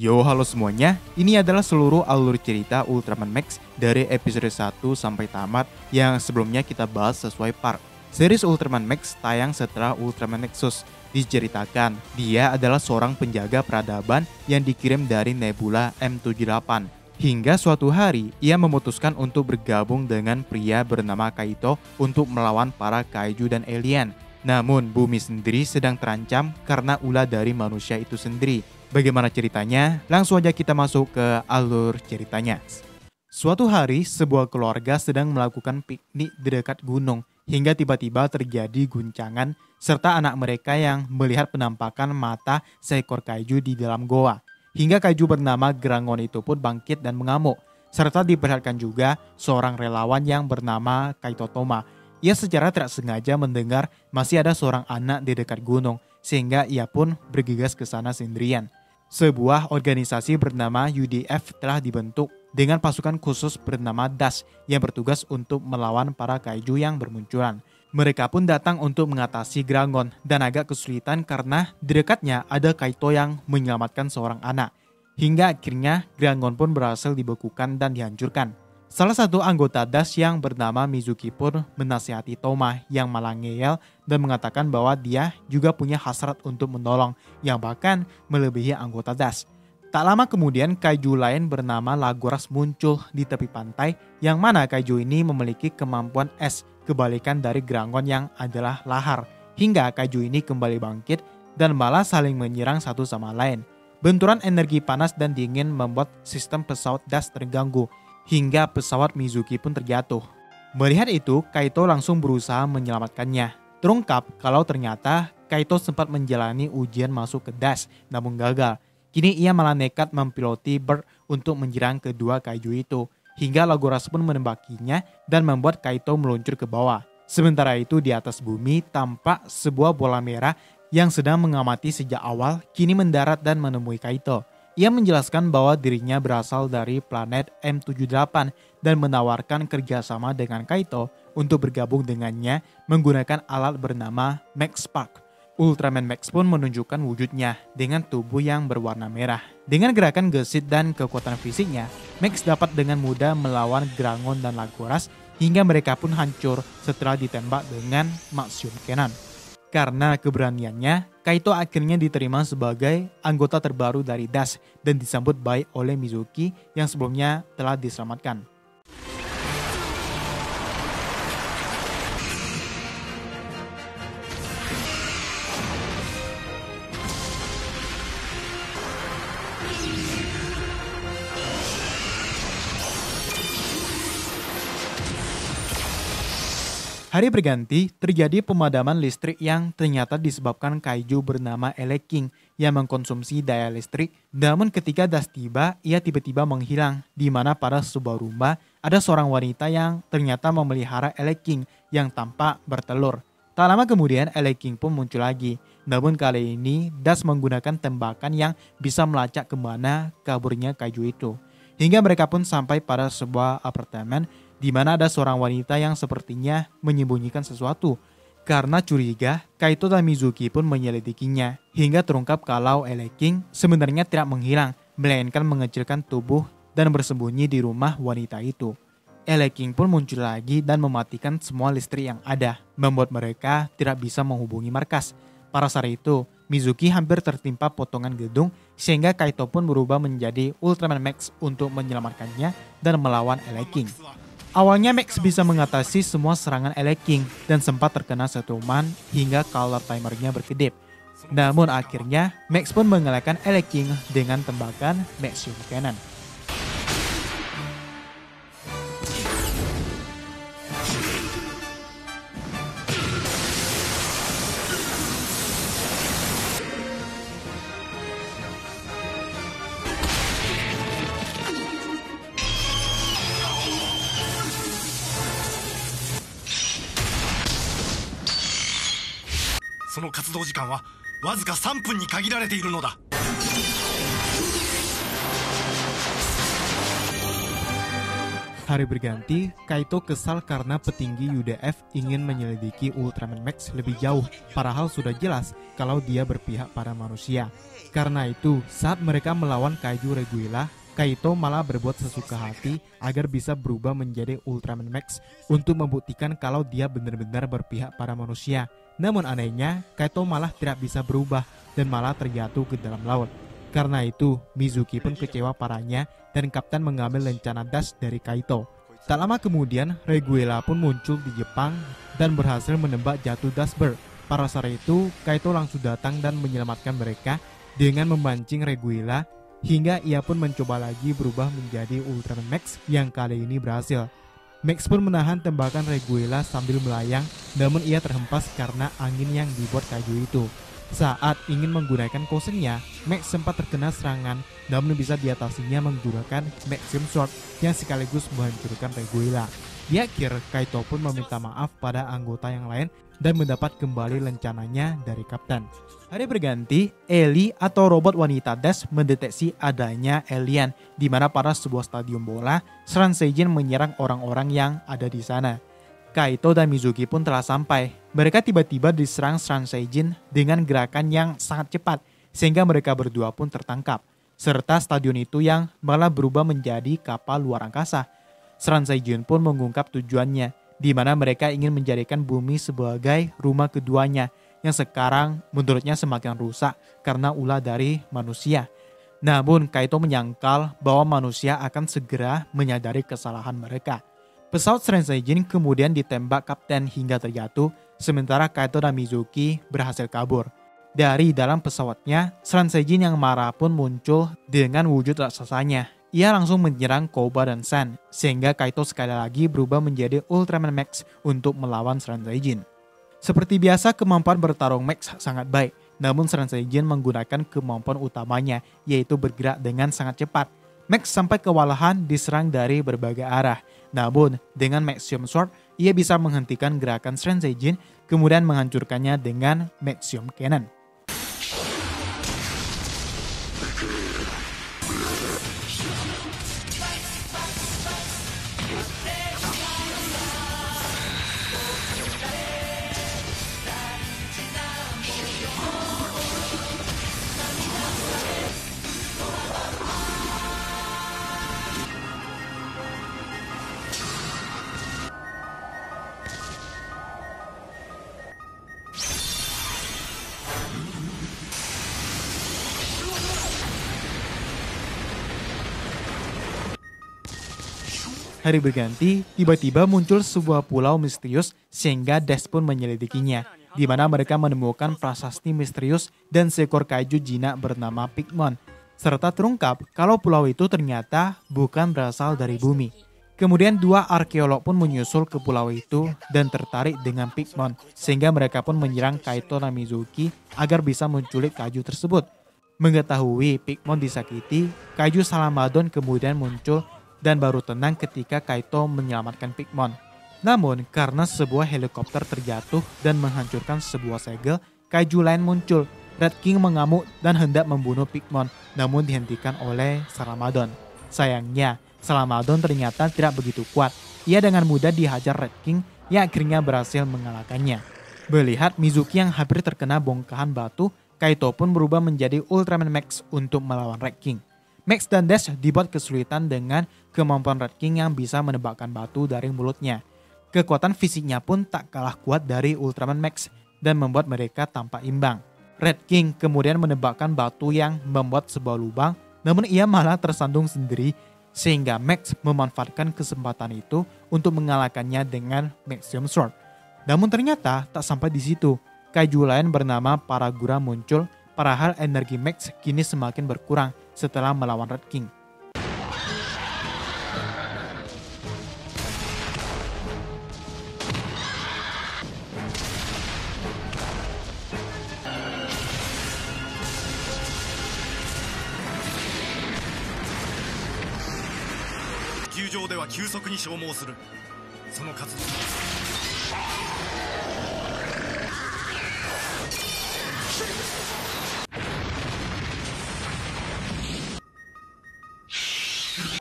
Yo, halo semuanya. Ini adalah seluruh alur cerita Ultraman Max dari episode 1 sampai tamat yang sebelumnya kita bahas sesuai part. Series Ultraman Max tayang setelah Ultraman Nexus. Diceritakan, dia adalah seorang penjaga peradaban yang dikirim dari Nebula M78. Hingga suatu hari, ia memutuskan untuk bergabung dengan pria bernama Kaito untuk melawan para kaiju dan alien. Namun, bumi sendiri sedang terancam karena ulah dari manusia itu sendiri. Bagaimana ceritanya? Langsung aja kita masuk ke alur ceritanya. Suatu hari, sebuah keluarga sedang melakukan piknik di dekat gunung hingga tiba-tiba terjadi guncangan serta anak mereka yang melihat penampakan mata seekor kaiju di dalam goa. Hingga kaiju bernama Grangon itu pun bangkit dan mengamuk. Serta diperlihatkan juga seorang relawan yang bernama Kaito Toma. Ia secara tidak sengaja mendengar masih ada seorang anak di dekat gunung sehingga ia pun bergegas ke sana sendirian. Sebuah organisasi bernama UDF telah dibentuk dengan pasukan khusus bernama DAS yang bertugas untuk melawan para kaiju yang bermunculan. Mereka pun datang untuk mengatasi Grangon dan agak kesulitan karena di dekatnya ada Kaito yang menyelamatkan seorang anak. Hingga akhirnya Grangon pun berhasil dibekukan dan dihancurkan. Salah satu anggota DAS yang bernama Mizuki pun menasihati Toma yang malah ngeyel dan mengatakan bahwa dia juga punya hasrat untuk menolong yang bahkan melebihi anggota DAS. Tak lama kemudian kaiju lain bernama Lagoras muncul di tepi pantai yang mana kaiju ini memiliki kemampuan es kebalikan dari Grangon yang adalah lahar. Hingga kaiju ini kembali bangkit dan malah saling menyerang satu sama lain. Benturan energi panas dan dingin membuat sistem pesawat DAS terganggu. Hingga pesawat Mizuki pun terjatuh. Melihat itu, Kaito langsung berusaha menyelamatkannya. Terungkap kalau ternyata Kaito sempat menjalani ujian masuk ke DAS, namun gagal. Kini ia malah nekat mempiloti Bird untuk menyerang kedua kaiju itu. Hingga Lagoras pun menembakinya dan membuat Kaito meluncur ke bawah. Sementara itu di atas bumi tampak sebuah bola merah yang sedang mengamati sejak awal kini mendarat dan menemui Kaito. Ia menjelaskan bahwa dirinya berasal dari planet M78 dan menawarkan kerjasama dengan Kaito untuk bergabung dengannya menggunakan alat bernama Max Spark. Ultraman Max pun menunjukkan wujudnya dengan tubuh yang berwarna merah. Dengan gerakan gesit dan kekuatan fisiknya, Max dapat dengan mudah melawan Grangon dan Lagoras hingga mereka pun hancur setelah ditembak dengan Maxium Cannon. Karena keberaniannya, Kaito akhirnya diterima sebagai anggota terbaru dari DAS dan disambut baik oleh Mizuki yang sebelumnya telah diselamatkan. Hari berganti, terjadi pemadaman listrik yang ternyata disebabkan kaiju bernama Eleking yang mengkonsumsi daya listrik. Namun ketika DAS tiba, ia tiba-tiba menghilang, di mana pada sebuah rumah ada seorang wanita yang ternyata memelihara Eleking yang tampak bertelur. Tak lama kemudian Eleking pun muncul lagi. Namun kali ini DAS menggunakan tembakan yang bisa melacak kemana kaburnya kaiju itu. Hingga mereka pun sampai pada sebuah apartemen di mana ada seorang wanita yang sepertinya menyembunyikan sesuatu. Karena curiga, Kaito dan Mizuki pun menyelidikinya hingga terungkap kalau Eleking sebenarnya tidak menghilang, melainkan mengecilkan tubuh dan bersembunyi di rumah wanita itu. Eleking pun muncul lagi dan mematikan semua listrik yang ada, membuat mereka tidak bisa menghubungi markas. Pada saat itu, Mizuki hampir tertimpa potongan gedung sehingga Kaito pun berubah menjadi Ultraman Max untuk menyelamatkannya dan melawan Eleking. Awalnya Max bisa mengatasi semua serangan Eleking dan sempat terkena setruman hingga color timernya berkedip. Namun akhirnya Max pun mengalahkan Eleking dengan tembakan Maxium Cannon. Hari berganti, Kaito kesal karena petinggi UDF ingin menyelidiki Ultraman Max lebih jauh, padahal sudah jelas kalau dia berpihak pada manusia. Karena itu, saat mereka melawan Kaiju Reguila, Kaito malah berbuat sesuka hati agar bisa berubah menjadi Ultraman Max untuk membuktikan kalau dia benar-benar berpihak pada manusia. Namun anehnya, Kaito malah tidak bisa berubah dan malah terjatuh ke dalam laut. Karena itu, Mizuki pun kecewa parahnya dan Kapten mengambil lencana dash dari Kaito. Tak lama kemudian, Reguila pun muncul di Jepang dan berhasil menembak jatuh Dashbird. Pada saat itu, Kaito langsung datang dan menyelamatkan mereka dengan memancing Reguila, hingga ia pun mencoba lagi berubah menjadi Ultraman Max yang kali ini berhasil. Max pun menahan tembakan Reguila sambil melayang, namun ia terhempas karena angin yang dibuat kayu itu. Saat ingin menggunakan kosennya, Max sempat terkena serangan, namun bisa diatasinya menggunakan Maximum Sword yang sekaligus menghancurkan Reguila. Di akhir, Kaito pun meminta maaf pada anggota yang lain dan mendapat kembali lencananya dari Kapten. Hari berganti, Ellie atau robot wanita Dash mendeteksi adanya alien di mana pada sebuah stadion bola, Sranseijin menyerang orang-orang yang ada di sana. Kaito dan Mizuki pun telah sampai. Mereka tiba-tiba diserang Sranseijin dengan gerakan yang sangat cepat, sehingga mereka berdua pun tertangkap. Serta stadion itu yang malah berubah menjadi kapal luar angkasa. Sranseijin pun mengungkap tujuannya, di mana mereka ingin menjadikan bumi sebagai rumah keduanya, yang sekarang menurutnya semakin rusak karena ulah dari manusia. Namun Kaito menyangkal bahwa manusia akan segera menyadari kesalahan mereka. Pesawat Sranseijin kemudian ditembak Kapten hingga terjatuh, sementara Kaito dan Mizuki berhasil kabur. Dari dalam pesawatnya, Sranseijin yang marah pun muncul dengan wujud raksasanya. Ia langsung menyerang Koba dan Sen, sehingga Kaito sekali lagi berubah menjadi Ultraman Max untuk melawan Sranseijin. Seperti biasa, kemampuan bertarung Max sangat baik, namun Sranseijin menggunakan kemampuan utamanya, yaitu bergerak dengan sangat cepat. Max sampai kewalahan diserang dari berbagai arah. Namun, dengan Maximum Sword, ia bisa menghentikan gerakan Sranseijin, kemudian menghancurkannya dengan Maximum Cannon. Hari berganti, tiba-tiba muncul sebuah pulau misterius sehingga Dash pun menyelidikinya, di mana mereka menemukan prasasti misterius dan seekor kaiju jinak bernama Pigmon, serta terungkap kalau pulau itu ternyata bukan berasal dari bumi. Kemudian dua arkeolog pun menyusul ke pulau itu dan tertarik dengan Pigmon, sehingga mereka pun menyerang Kaito dan Mizuki agar bisa menculik kaiju tersebut. Mengetahui Pigmon disakiti, kaiju Salamadon kemudian muncul dan baru tenang ketika Kaito menyelamatkan Pigmon. Namun, karena sebuah helikopter terjatuh dan menghancurkan sebuah segel, kaiju lain muncul. Red King mengamuk dan hendak membunuh Pigmon, namun dihentikan oleh Salamadon. Sayangnya, Salamadon ternyata tidak begitu kuat. Ia dengan mudah dihajar Red King yang akhirnya berhasil mengalahkannya. Melihat Mizuki yang hampir terkena bongkahan batu, Kaito pun berubah menjadi Ultraman Max untuk melawan Red King. Max dan Dash dibuat kesulitan dengan kemampuan Red King yang bisa menebakkan batu dari mulutnya. Kekuatan fisiknya pun tak kalah kuat dari Ultraman Max dan membuat mereka tampak imbang. Red King kemudian menebakkan batu yang membuat sebuah lubang, namun ia malah tersandung sendiri sehingga Max memanfaatkan kesempatan itu untuk mengalahkannya dengan Maximum Sword. Namun ternyata tak sampai di situ. Kaiju lain bernama Paragura muncul, padahal energi Max kini semakin berkurang setelah melawan Red King.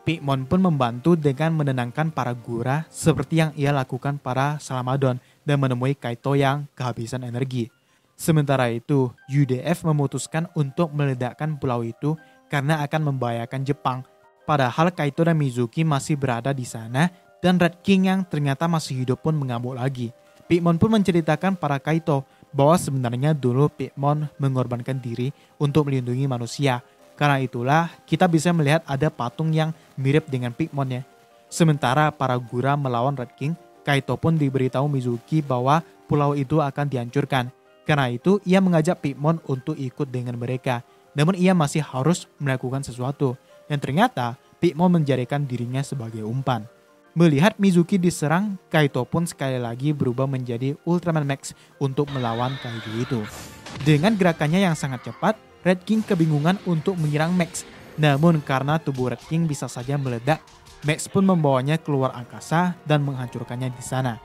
Pigmon pun membantu dengan menenangkan para gura seperti yang ia lakukan para Salamadon dan menemui Kaito yang kehabisan energi. Sementara itu, UDF memutuskan untuk meledakkan pulau itu karena akan membahayakan Jepang. Padahal Kaito dan Mizuki masih berada di sana dan Red King yang ternyata masih hidup pun mengamuk lagi. Pigmon pun menceritakan pada Kaito bahwa sebenarnya dulu Pigmon mengorbankan diri untuk melindungi manusia. Karena itulah kita bisa melihat ada patung yang mirip dengan Pigmon ya. Sementara para gura melawan Red King, Kaito pun diberitahu Mizuki bahwa pulau itu akan dihancurkan. Karena itu ia mengajak Pigmon untuk ikut dengan mereka. Namun ia masih harus melakukan sesuatu. Dan ternyata Pigmon menjadikan dirinya sebagai umpan. Melihat Mizuki diserang, Kaito pun sekali lagi berubah menjadi Ultraman Max untuk melawan kaiju itu. Dengan gerakannya yang sangat cepat, Red King kebingungan untuk menyerang Max. Namun karena tubuh Red King bisa saja meledak, Max pun membawanya keluar angkasa dan menghancurkannya di sana.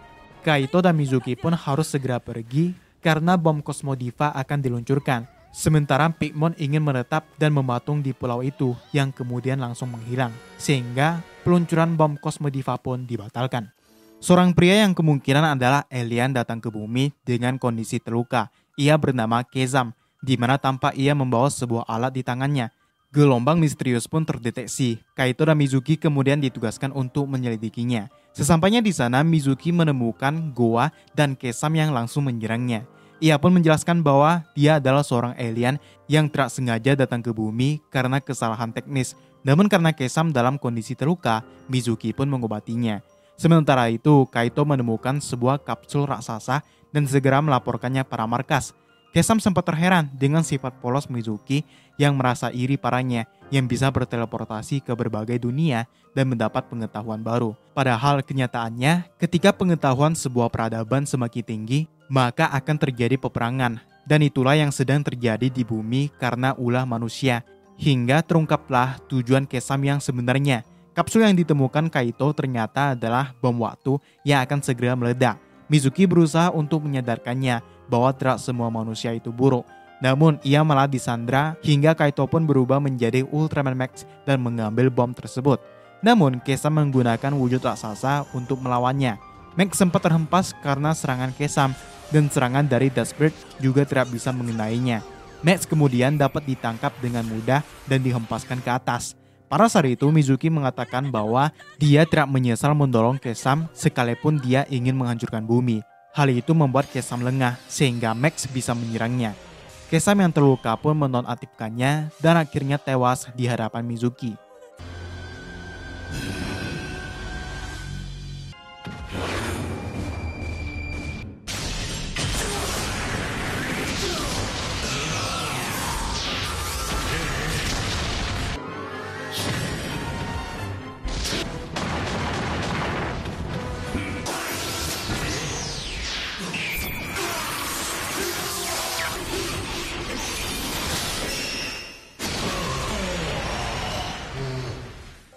Kaito dan Mizuki pun harus segera pergi karena bom Cosmodiva akan diluncurkan. Sementara Pigmon ingin menetap dan mematung di pulau itu yang kemudian langsung menghilang. Sehingga peluncuran bom Cosmodiva pun dibatalkan. Seorang pria yang kemungkinan adalah alien datang ke bumi dengan kondisi terluka. Ia bernama Kezam, di mana tampak ia membawa sebuah alat di tangannya. Gelombang misterius pun terdeteksi. Kaito dan Mizuki kemudian ditugaskan untuk menyelidikinya. Sesampainya di sana, Mizuki menemukan Goa dan Kezam yang langsung menyerangnya. Ia pun menjelaskan bahwa dia adalah seorang alien yang tak sengaja datang ke bumi karena kesalahan teknis. Namun karena Kezam dalam kondisi terluka, Mizuki pun mengobatinya. Sementara itu, Kaito menemukan sebuah kapsul raksasa dan segera melaporkannya para markas. Kezam sempat terheran dengan sifat polos Mizuki yang merasa iri paranya yang bisa berteleportasi ke berbagai dunia dan mendapat pengetahuan baru. Padahal kenyataannya, ketika pengetahuan sebuah peradaban semakin tinggi, maka akan terjadi peperangan. Dan itulah yang sedang terjadi di bumi karena ulah manusia. Hingga terungkaplah tujuan Kezam yang sebenarnya. Kapsul yang ditemukan Kaito ternyata adalah bom waktu yang akan segera meledak. Mizuki berusaha untuk menyadarkannya bahwa tidak semua manusia itu buruk. Namun ia malah disandra hingga Kaito pun berubah menjadi Ultraman Max dan mengambil bom tersebut. Namun Kezam menggunakan wujud raksasa untuk melawannya. Max sempat terhempas karena serangan Kezam dan serangan dari Dustbird juga tidak bisa mengenainya. Max kemudian dapat ditangkap dengan mudah dan dihempaskan ke atas. Pada saat itu Mizuki mengatakan bahwa dia tidak menyesal mendorong Kezam sekalipun dia ingin menghancurkan bumi. Hal itu membuat Kezam lengah sehingga Max bisa menyerangnya. Kezam yang terluka pun menonaktifkannya dan akhirnya tewas di hadapan Mizuki.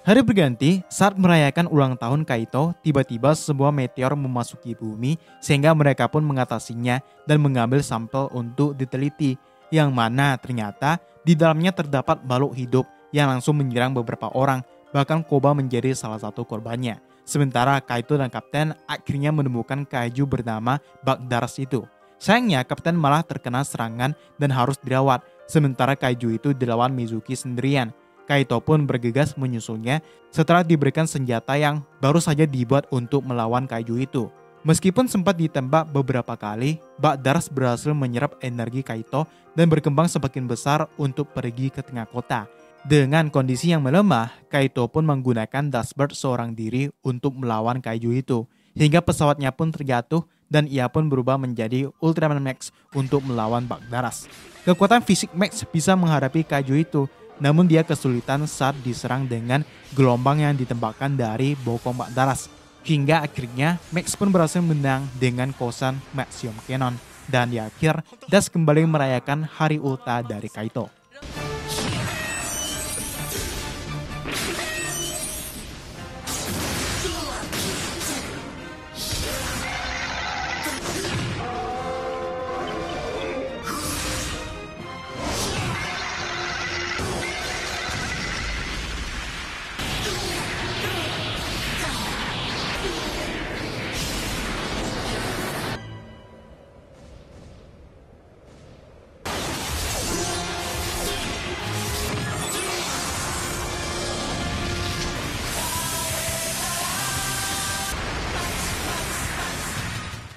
Hari berganti, saat merayakan ulang tahun Kaito, tiba-tiba sebuah meteor memasuki bumi sehingga mereka pun mengatasinya dan mengambil sampel untuk diteliti. Yang mana ternyata di dalamnya terdapat makhluk hidup yang langsung menyerang beberapa orang, bahkan Koba menjadi salah satu korbannya. Sementara Kaito dan Kapten akhirnya menemukan kaiju bernama Bagdaras itu. Sayangnya Kapten malah terkena serangan dan harus dirawat, sementara kaiju itu dilawan Mizuki sendirian. Kaito pun bergegas menyusulnya setelah diberikan senjata yang baru saja dibuat untuk melawan kaiju itu. Meskipun sempat ditembak beberapa kali, Bagdaras berhasil menyerap energi Kaito dan berkembang semakin besar untuk pergi ke tengah kota. Dengan kondisi yang melemah, Kaito pun menggunakan Dustbird seorang diri untuk melawan kaiju itu. Hingga pesawatnya pun terjatuh dan ia pun berubah menjadi Ultraman Max untuk melawan Bagdaras. Kekuatan fisik Max bisa menghadapi kaiju itu, namun dia kesulitan saat diserang dengan gelombang yang ditembakkan dari bokong Bagdaras. Hingga akhirnya Max pun berhasil menang dengan kosan Maxium Cannon. Dan di akhir, Dust kembali merayakan hari ulta dari Kaito.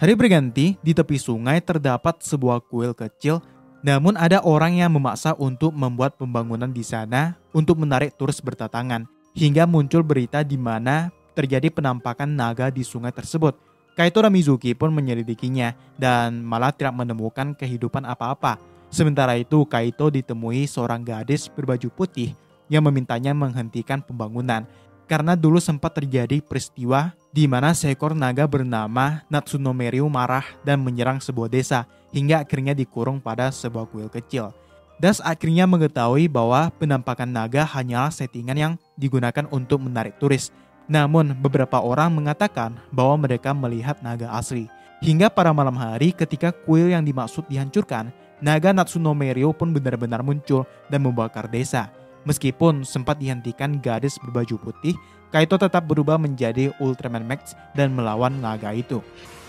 Hari berganti, di tepi sungai terdapat sebuah kuil kecil, namun ada orang yang memaksa untuk membuat pembangunan di sana untuk menarik turis berdatangan, hingga muncul berita di mana terjadi penampakan naga di sungai tersebut. Kaito dan Mizuki pun menyelidikinya dan malah tidak menemukan kehidupan apa-apa. Sementara itu, Kaito ditemui seorang gadis berbaju putih yang memintanya menghentikan pembangunan karena dulu sempat terjadi peristiwa di mana seekor naga bernama Natsuno Meryu marah dan menyerang sebuah desa hingga akhirnya dikurung pada sebuah kuil kecil. Das akhirnya mengetahui bahwa penampakan naga hanyalah settingan yang digunakan untuk menarik turis. Namun beberapa orang mengatakan bahwa mereka melihat naga asli. Hingga pada malam hari ketika kuil yang dimaksud dihancurkan, naga Natsuno Meryu pun benar-benar muncul dan membakar desa. Meskipun sempat dihentikan gadis berbaju putih, Kaito tetap berubah menjadi Ultraman Max dan melawan naga itu.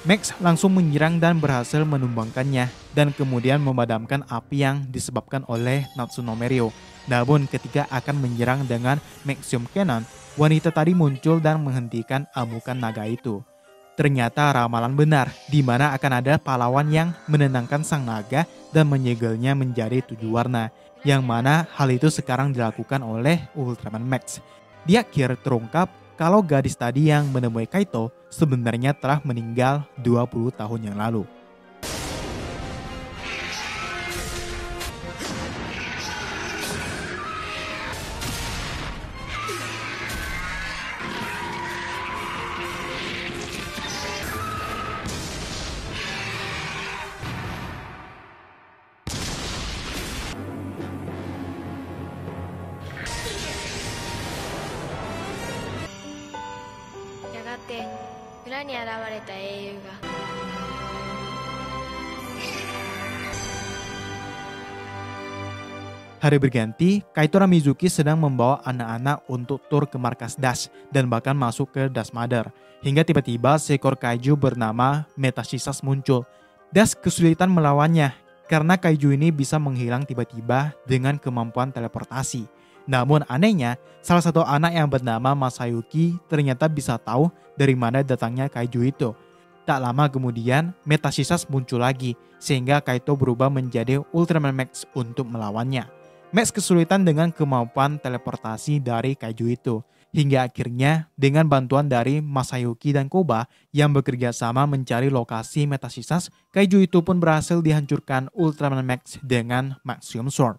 Max langsung menyerang dan berhasil menumbangkannya dan kemudian memadamkan api yang disebabkan oleh Natsuno Meryu. Namun ketika akan menyerang dengan Maxium Cannon, wanita tadi muncul dan menghentikan amukan naga itu. Ternyata ramalan benar, di mana akan ada pahlawan yang menenangkan sang naga dan menyegelnya menjadi 7 warna, yang mana hal itu sekarang dilakukan oleh Ultraman Max. Di akhir terungkap kalau gadis tadi yang menemui Kaito sebenarnya telah meninggal 20 tahun yang lalu. Hari berganti, Kaito dan Mizuki sedang membawa anak-anak untuk tur ke markas Dash dan bahkan masuk ke Dash Mother. Hingga tiba-tiba seekor kaiju bernama Metashisas muncul. Dash kesulitan melawannya karena kaiju ini bisa menghilang tiba-tiba dengan kemampuan teleportasi. Namun anehnya, salah satu anak yang bernama Masayuki ternyata bisa tahu dari mana datangnya kaiju itu. Tak lama kemudian, Metashisas muncul lagi sehingga Kaito berubah menjadi Ultraman Max untuk melawannya. Max kesulitan dengan kemampuan teleportasi dari kaiju itu. Hingga akhirnya dengan bantuan dari Masayuki dan Koba yang bekerja sama mencari lokasi Metashisas, kaiju itu pun berhasil dihancurkan Ultraman Max dengan Maxium Sword.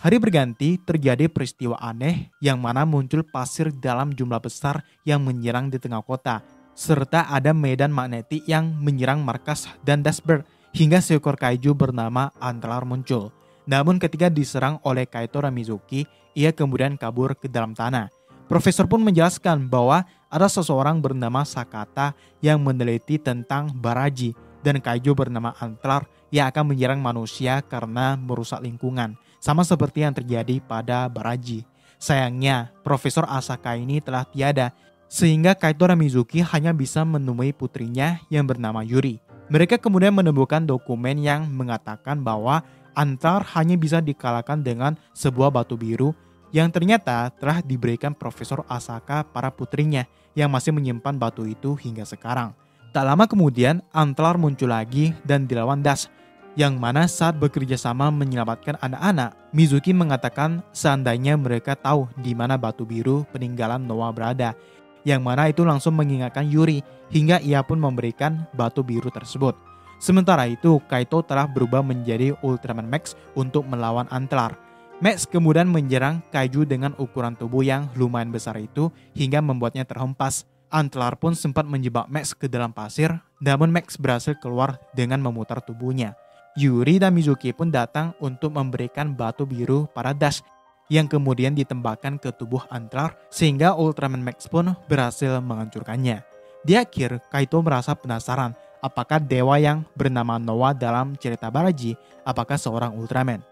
Hari berganti, terjadi peristiwa aneh yang mana muncul pasir dalam jumlah besar yang menyerang di tengah kota, serta ada medan magnetik yang menyerang markas dan Dashbird hingga seekor kaiju bernama Antlar muncul. Namun ketika diserang oleh Kaito dan Mizuki, ia kemudian kabur ke dalam tanah. Profesor pun menjelaskan bahwa ada seseorang bernama Sakata yang meneliti tentang Baraji dan kaiju bernama Antlar yang akan menyerang manusia karena merusak lingkungan. Sama seperti yang terjadi pada Baraji. Sayangnya, Profesor Asaka ini telah tiada, sehingga Kaito dan Mizuki hanya bisa menemui putrinya yang bernama Yuri. Mereka kemudian menemukan dokumen yang mengatakan bahwa Antlar hanya bisa dikalahkan dengan sebuah batu biru yang ternyata telah diberikan Profesor Asaka para putrinya yang masih menyimpan batu itu hingga sekarang. Tak lama kemudian, Antlar muncul lagi dan dilawan Dash, yang mana saat bekerja sama menyelamatkan anak-anak, Mizuki mengatakan seandainya mereka tahu di mana batu biru peninggalan Noah berada, yang mana itu langsung mengingatkan Yuri hingga ia pun memberikan batu biru tersebut. Sementara itu, Kaito telah berubah menjadi Ultraman Max untuk melawan Antlar. Max kemudian menyerang kaiju dengan ukuran tubuh yang lumayan besar itu hingga membuatnya terhempas. Antlar pun sempat menjebak Max ke dalam pasir, namun Max berhasil keluar dengan memutar tubuhnya. Yuri dan Mizuki pun datang untuk memberikan batu biru pada Dash yang kemudian ditembakkan ke tubuh Antlar sehingga Ultraman Max pun berhasil menghancurkannya. Di akhir, Kaito merasa penasaran apakah dewa yang bernama Noah dalam cerita Baraji apakah seorang Ultraman.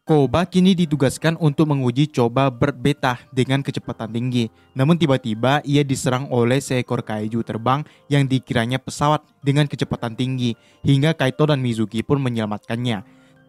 Koba kini ditugaskan untuk menguji coba Bird Beta dengan kecepatan tinggi. Namun tiba-tiba ia diserang oleh seekor kaiju terbang yang dikiranya pesawat dengan kecepatan tinggi, hingga Kaito dan Mizuki pun menyelamatkannya.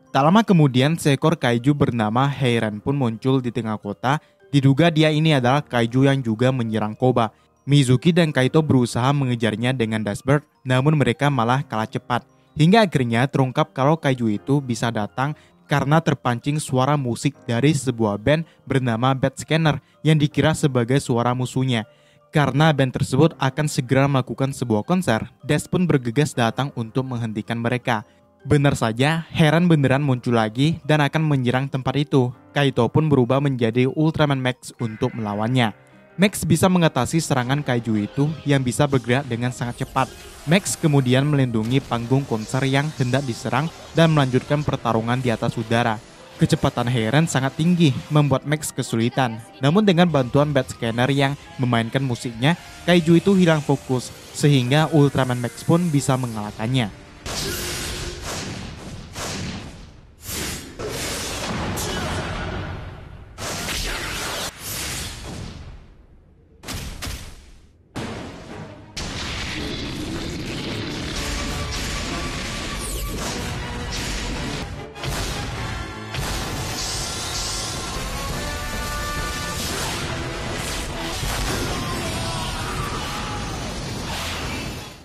Tak lama kemudian seekor kaiju bernama Heiran pun muncul di tengah kota. Diduga dia ini adalah kaiju yang juga menyerang Koba. Mizuki dan Kaito berusaha mengejarnya dengan Dustbird, namun mereka malah kalah cepat. Hingga akhirnya terungkap kalau kaiju itu bisa datang karena terpancing suara musik dari sebuah band bernama Bad Scanner yang dikira sebagai suara musuhnya. Karena band tersebut akan segera melakukan sebuah konser, Dash pun bergegas datang untuk menghentikan mereka. Benar saja, Heran beneran muncul lagi dan akan menyerang tempat itu. Kaito pun berubah menjadi Ultraman Max untuk melawannya. Max bisa mengatasi serangan kaiju itu yang bisa bergerak dengan sangat cepat. Max kemudian melindungi panggung konser yang hendak diserang dan melanjutkan pertarungan di atas udara. Kecepatan Heran sangat tinggi, membuat Max kesulitan. Namun dengan bantuan Bad Scanner yang memainkan musiknya, kaiju itu hilang fokus, sehingga Ultraman Max pun bisa mengalahkannya.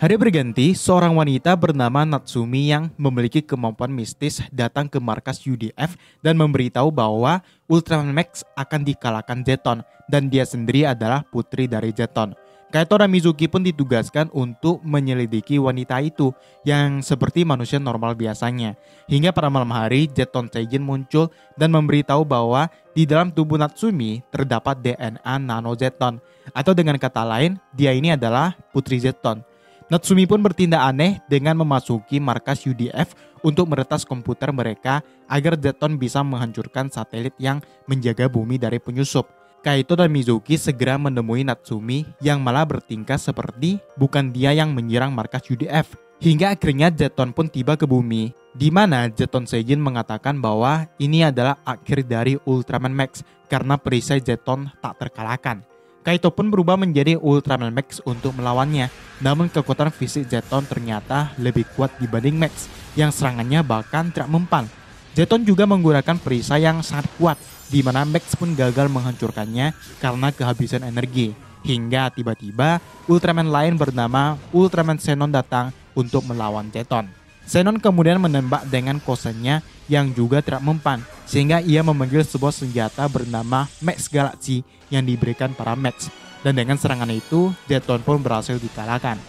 Hari berganti, seorang wanita bernama Natsumi yang memiliki kemampuan mistis datang ke markas UDF dan memberitahu bahwa Ultraman Max akan dikalahkan Zeton dan dia sendiri adalah putri dari Zeton. Kaito dan Mizuki pun ditugaskan untuk menyelidiki wanita itu yang seperti manusia normal biasanya. Hingga pada malam hari, Zeton Seijin muncul dan memberitahu bahwa di dalam tubuh Natsumi terdapat DNA Nano Zeton. Atau dengan kata lain, dia ini adalah putri Zeton. Natsumi pun bertindak aneh dengan memasuki markas UDF untuk meretas komputer mereka agar Zeton bisa menghancurkan satelit yang menjaga bumi dari penyusup. Kaito dan Mizuki segera menemui Natsumi yang malah bertingkah seperti bukan dia yang menyerang markas UDF. Hingga akhirnya Zeton pun tiba ke bumi, di mana Zeton Seijin mengatakan bahwa ini adalah akhir dari Ultraman Max karena perisai Zeton tak terkalahkan. Kaito pun berubah menjadi Ultraman Max untuk melawannya. Namun kekuatan fisik Zeton ternyata lebih kuat dibanding Max yang serangannya bahkan tidak mempan. Zeton juga menggunakan perisai yang sangat kuat, di mana Max pun gagal menghancurkannya karena kehabisan energi. Hingga tiba-tiba Ultraman lain bernama Ultraman Xenon datang untuk melawan Zeton. Xenon kemudian menembak dengan kosennya yang juga tidak mempan, sehingga ia memanggil sebuah senjata bernama Max Galaxy yang diberikan para Max. Dan dengan serangan itu, Zeton pun berhasil dikalahkan.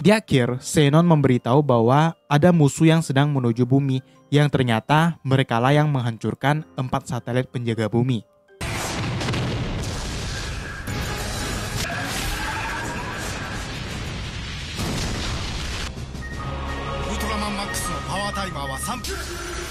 Di akhir, Xenon memberitahu bahwa ada musuh yang sedang menuju bumi, yang ternyata merekalah yang menghancurkan 4 satelit penjaga bumi. Ultraman Max のパワータイマーは3分。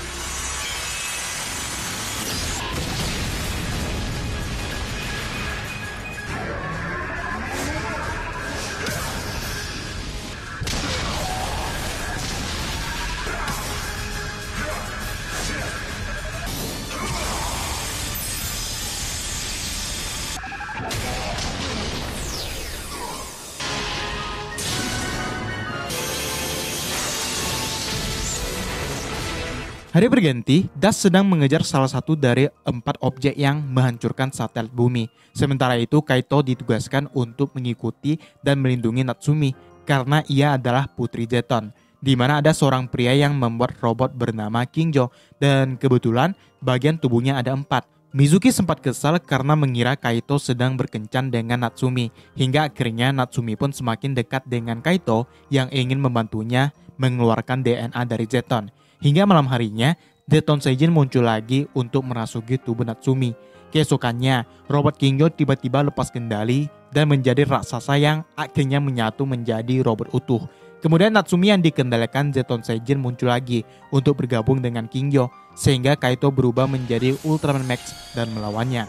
Hari berganti, Dash sedang mengejar salah satu dari 4 objek yang menghancurkan satelit bumi. Sementara itu, Kaito ditugaskan untuk mengikuti dan melindungi Natsumi karena ia adalah putri Zeton, di mana ada seorang pria yang membuat robot bernama Kingjo dan kebetulan bagian tubuhnya ada 4. Mizuki sempat kesal karena mengira Kaito sedang berkencan dengan Natsumi, hingga akhirnya Natsumi pun semakin dekat dengan Kaito yang ingin membantunya mengeluarkan DNA dari Zeton. Hingga malam harinya, Zeton Seijin muncul lagi untuk merasuki tubuh Natsumi. Keesokannya, robot Kingyo tiba-tiba lepas kendali dan menjadi raksasa yang akhirnya menyatu menjadi robot utuh. Kemudian Natsumi yang dikendalikan Zeton Seijin muncul lagi untuk bergabung dengan Kingyo, sehingga Kaito berubah menjadi Ultraman Max dan melawannya.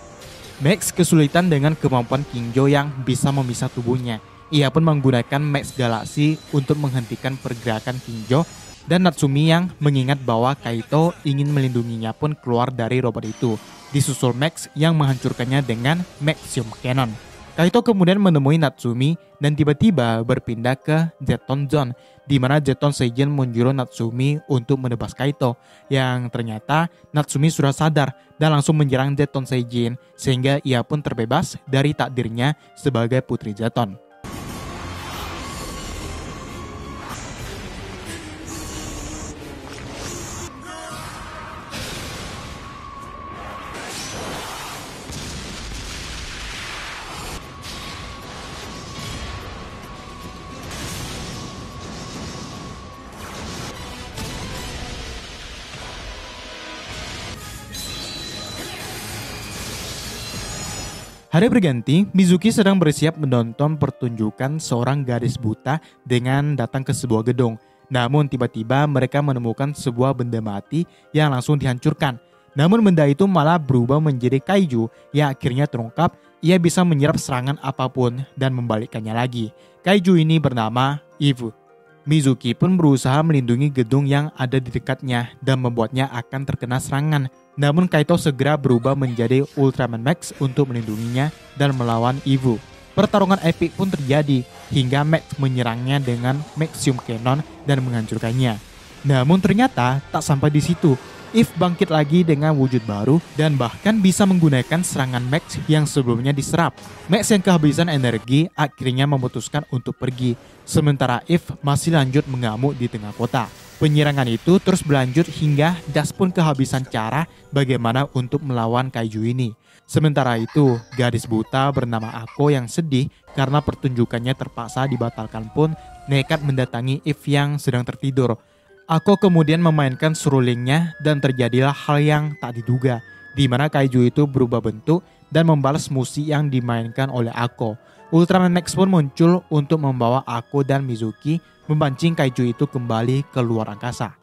Max kesulitan dengan kemampuan Kingyo yang bisa memisah tubuhnya. Ia pun menggunakan Max Galaxy untuk menghentikan pergerakan Kingyo, dan Natsumi yang mengingat bahwa Kaito ingin melindunginya pun keluar dari robot itu. Disusul Max yang menghancurkannya dengan Maxium Cannon. Kaito kemudian menemui Natsumi dan tiba-tiba berpindah ke Zeton Zone, di mana Zeton Seijin menyuruh Natsumi untuk menebas Kaito, yang ternyata Natsumi sudah sadar dan langsung menyerang Zeton Seijin, sehingga ia pun terbebas dari takdirnya sebagai putri Zeton. Hari berganti, Mizuki sedang bersiap menonton pertunjukan seorang gadis buta dengan datang ke sebuah gedung. Namun tiba-tiba mereka menemukan sebuah benda mati yang langsung dihancurkan. Namun benda itu malah berubah menjadi kaiju yang akhirnya terungkap ia bisa menyerap serangan apapun dan membalikkannya lagi. Kaiju ini bernama Ivu. Mizuki pun berusaha melindungi gedung yang ada di dekatnya dan membuatnya akan terkena serangan. Namun Kaito segera berubah menjadi Ultraman Max untuk melindunginya dan melawan Ivu. Pertarungan epik pun terjadi hingga Max menyerangnya dengan Maxium Cannon dan menghancurkannya. Namun ternyata tak sampai di situ. Eve bangkit lagi dengan wujud baru dan bahkan bisa menggunakan serangan Max yang sebelumnya diserap. Max yang kehabisan energi akhirnya memutuskan untuk pergi, sementara Eve masih lanjut mengamuk di tengah kota. Penyerangan itu terus berlanjut hingga Das pun kehabisan cara bagaimana untuk melawan kaiju ini. Sementara itu, gadis buta bernama Ako yang sedih karena pertunjukannya terpaksa dibatalkan pun nekat mendatangi Eve yang sedang tertidur. Ako kemudian memainkan serulingnya dan terjadilah hal yang tak diduga, di mana kaiju itu berubah bentuk dan membalas musik yang dimainkan oleh Ako. Ultraman Max pun muncul untuk membawa Ako dan Mizuki memancing kaiju itu kembali ke luar angkasa.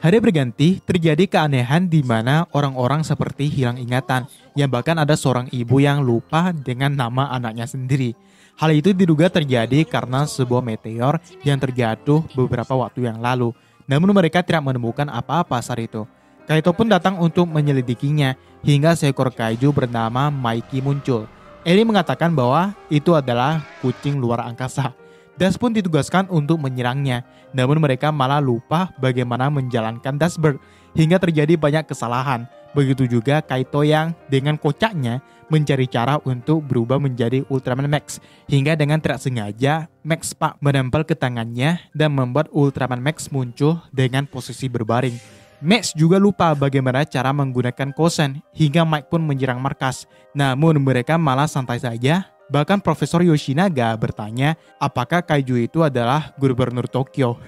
Hari berganti, terjadi keanehan di mana orang-orang seperti hilang ingatan, yang bahkan ada seorang ibu yang lupa dengan nama anaknya sendiri. Hal itu diduga terjadi karena sebuah meteor yang terjatuh beberapa waktu yang lalu, namun mereka tidak menemukan apa-apa saat itu. Kaito pun datang untuk menyelidikinya, hingga seekor kaiju bernama Maiki muncul. Eri mengatakan bahwa itu adalah kucing luar angkasa. Das pun ditugaskan untuk menyerangnya, namun mereka malah lupa bagaimana menjalankan Dashbird, hingga terjadi banyak kesalahan. Begitu juga Kaito yang dengan kocaknya mencari cara untuk berubah menjadi Ultraman Max, hingga dengan tidak sengaja Max Spark menempel ke tangannya dan membuat Ultraman Max muncul dengan posisi berbaring. Max juga lupa bagaimana cara menggunakan Kosen, hingga Mike pun menyerang markas. Namun mereka malah santai saja. Bahkan Profesor Yoshinaga bertanya apakah kaiju itu adalah gubernur Tokyo.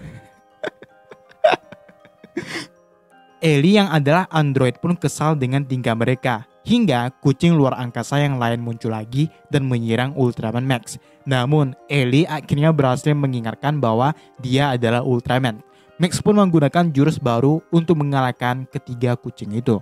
Ellie yang adalah android pun kesal dengan tingkah mereka. Hingga kucing luar angkasa yang lain muncul lagi dan menyerang Ultraman Max. Namun Ellie akhirnya berhasil mengingatkan bahwa dia adalah Ultraman. Max pun menggunakan jurus baru untuk mengalahkan ketiga kucing itu.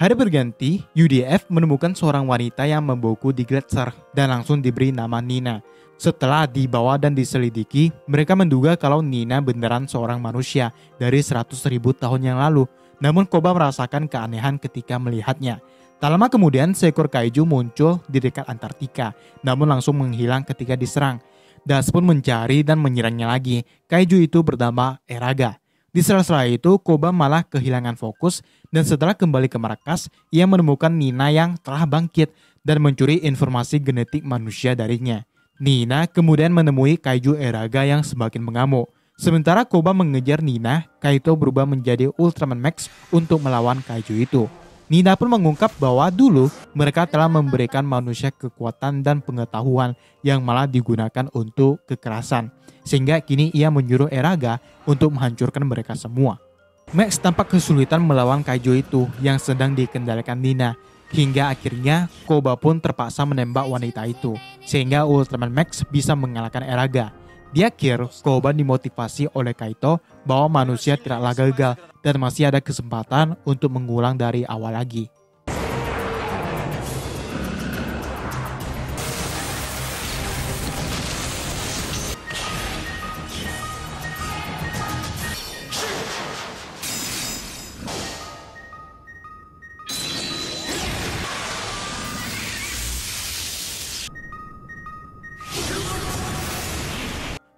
Hari berganti, UDF menemukan seorang wanita yang membeku di gletser dan langsung diberi nama Nina. Setelah dibawa dan diselidiki, mereka menduga kalau Nina beneran seorang manusia dari 100.000 tahun yang lalu. Namun Koba merasakan keanehan ketika melihatnya. Tak lama kemudian seekor kaiju muncul di dekat Antartika, namun langsung menghilang ketika diserang. Das pun mencari dan menyerangnya lagi. Kaiju itu bernama Eraga. Di sela-sela itu, Koba malah kehilangan fokus dan setelah kembali ke markas, ia menemukan Nina yang telah bangkit dan mencuri informasi genetik manusia darinya. Nina kemudian menemui kaiju Eraga yang semakin mengamuk. Sementara Koba mengejar Nina, Kaito berubah menjadi Ultraman Max untuk melawan kaiju itu. Nina pun mengungkap bahwa dulu mereka telah memberikan manusia kekuatan dan pengetahuan yang malah digunakan untuk kekerasan. Sehingga kini ia menyuruh Eraga untuk menghancurkan mereka semua. Max tampak kesulitan melawan kaiju itu yang sedang dikendalikan Nina. Hingga akhirnya Koba pun terpaksa menembak wanita itu. Sehingga Ultraman Max bisa mengalahkan Eraga. Di akhir, Koba dimotivasi oleh Kaito bahwa manusia tidaklah gagal dan masih ada kesempatan untuk mengulang dari awal lagi.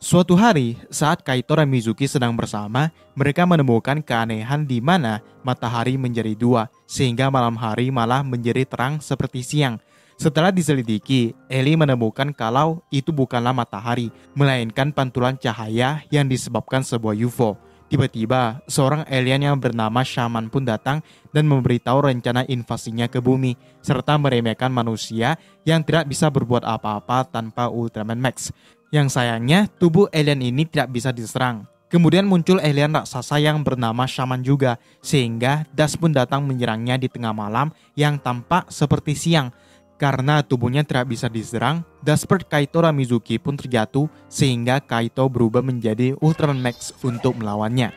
Suatu hari, saat Kaito dan Mizuki sedang bersama, mereka menemukan keanehan di mana matahari menjadi dua, sehingga malam hari malah menjadi terang seperti siang. Setelah diselidiki, Ellie menemukan kalau itu bukanlah matahari, melainkan pantulan cahaya yang disebabkan sebuah UFO. Tiba-tiba, seorang alien yang bernama Shaman pun datang dan memberitahu rencana invasinya ke bumi, serta meremehkan manusia yang tidak bisa berbuat apa-apa tanpa Ultraman Max. Yang sayangnya, tubuh alien ini tidak bisa diserang. Kemudian muncul alien raksasa yang bernama Shaman juga, sehingga Das pun datang menyerangnya di tengah malam yang tampak seperti siang. Karena tubuhnya tidak bisa diserang, Despert Kaito dan Mizuki pun terjatuh, sehingga Kaito berubah menjadi Ultraman Max untuk melawannya.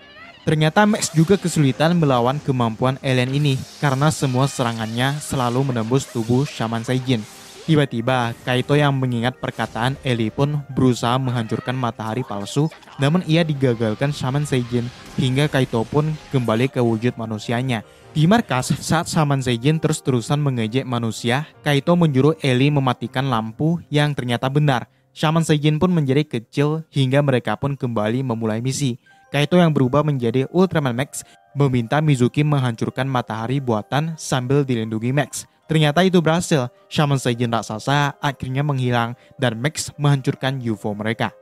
Ternyata Max juga kesulitan melawan kemampuan alien ini, karena semua serangannya selalu menembus tubuh Shaman Seijin. Tiba-tiba, Kaito yang mengingat perkataan Ellie pun berusaha menghancurkan matahari palsu, namun ia digagalkan Shaman Seijin, hingga Kaito pun kembali ke wujud manusianya. Di markas, saat Shaman Seijin terus-terusan mengejek manusia, Kaito menyuruh Ellie mematikan lampu yang ternyata benar. Shaman Seijin pun menjadi kecil hingga mereka pun kembali memulai misi. Kaito yang berubah menjadi Ultraman Max meminta Mizuki menghancurkan matahari buatan sambil dilindungi Max. Ternyata itu berhasil, Shaman Seijin raksasa akhirnya menghilang dan Max menghancurkan UFO mereka.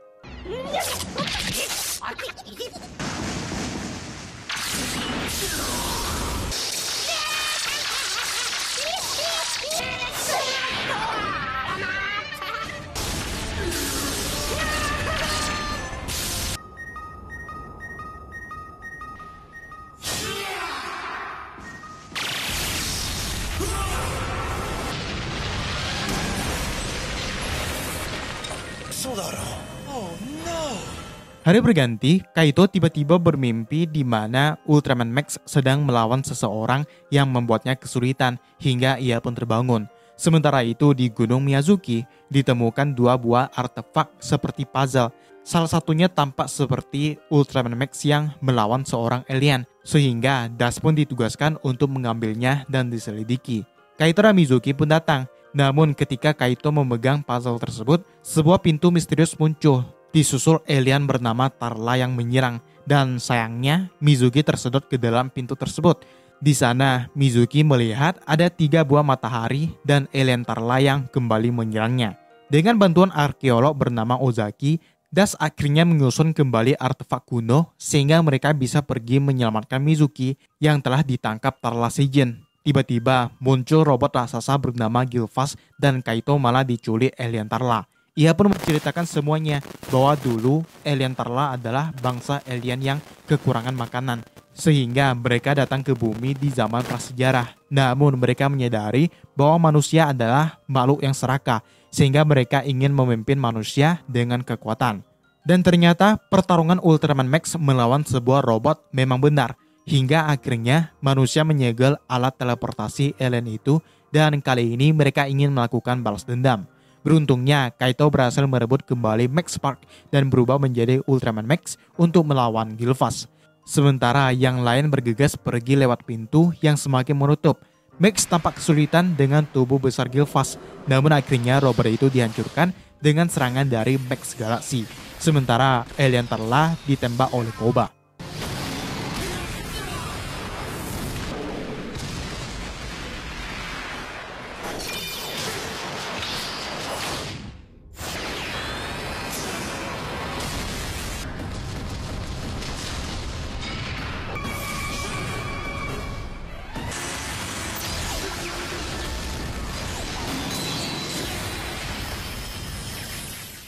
Hari berganti, Kaito tiba-tiba bermimpi di mana Ultraman Max sedang melawan seseorang yang membuatnya kesulitan hingga ia pun terbangun. Sementara itu di Gunung Miyazuki ditemukan dua buah artefak seperti puzzle. Salah satunya tampak seperti Ultraman Max yang melawan seorang alien, sehingga Das pun ditugaskan untuk mengambilnya dan diselidiki. Kaito dan Mizuki pun datang. Namun ketika Kaito memegang puzzle tersebut, sebuah pintu misterius muncul. Disusul alien bernama Tarla yang menyerang, dan sayangnya Mizuki tersedot ke dalam pintu tersebut. Di sana, Mizuki melihat ada 3 buah matahari dan alien Tarla yang kembali menyerangnya. Dengan bantuan arkeolog bernama Ozaki, Das akhirnya menyusun kembali artefak kuno sehingga mereka bisa pergi menyelamatkan Mizuki yang telah ditangkap Tarla Seijin. Tiba-tiba muncul robot raksasa bernama Gilfas dan Kaito malah diculik alien Tarla. Ia pun menceritakan semuanya bahwa dulu alien Tarla adalah bangsa alien yang kekurangan makanan, sehingga mereka datang ke bumi di zaman prasejarah. Namun mereka menyadari bahwa manusia adalah makhluk yang serakah, sehingga mereka ingin memimpin manusia dengan kekuatan. Dan ternyata pertarungan Ultraman Max melawan sebuah robot memang benar, hingga akhirnya manusia menyegel alat teleportasi alien itu, dan kali ini mereka ingin melakukan balas dendam. Beruntungnya, Kaito berhasil merebut kembali Max Park dan berubah menjadi Ultraman Max untuk melawan Gilfas. Sementara yang lain bergegas pergi lewat pintu yang semakin menutup. Max tampak kesulitan dengan tubuh besar Gilfas, namun akhirnya rover itu dihancurkan dengan serangan dari Max Galaxy. Sementara alien telah ditembak oleh Koba.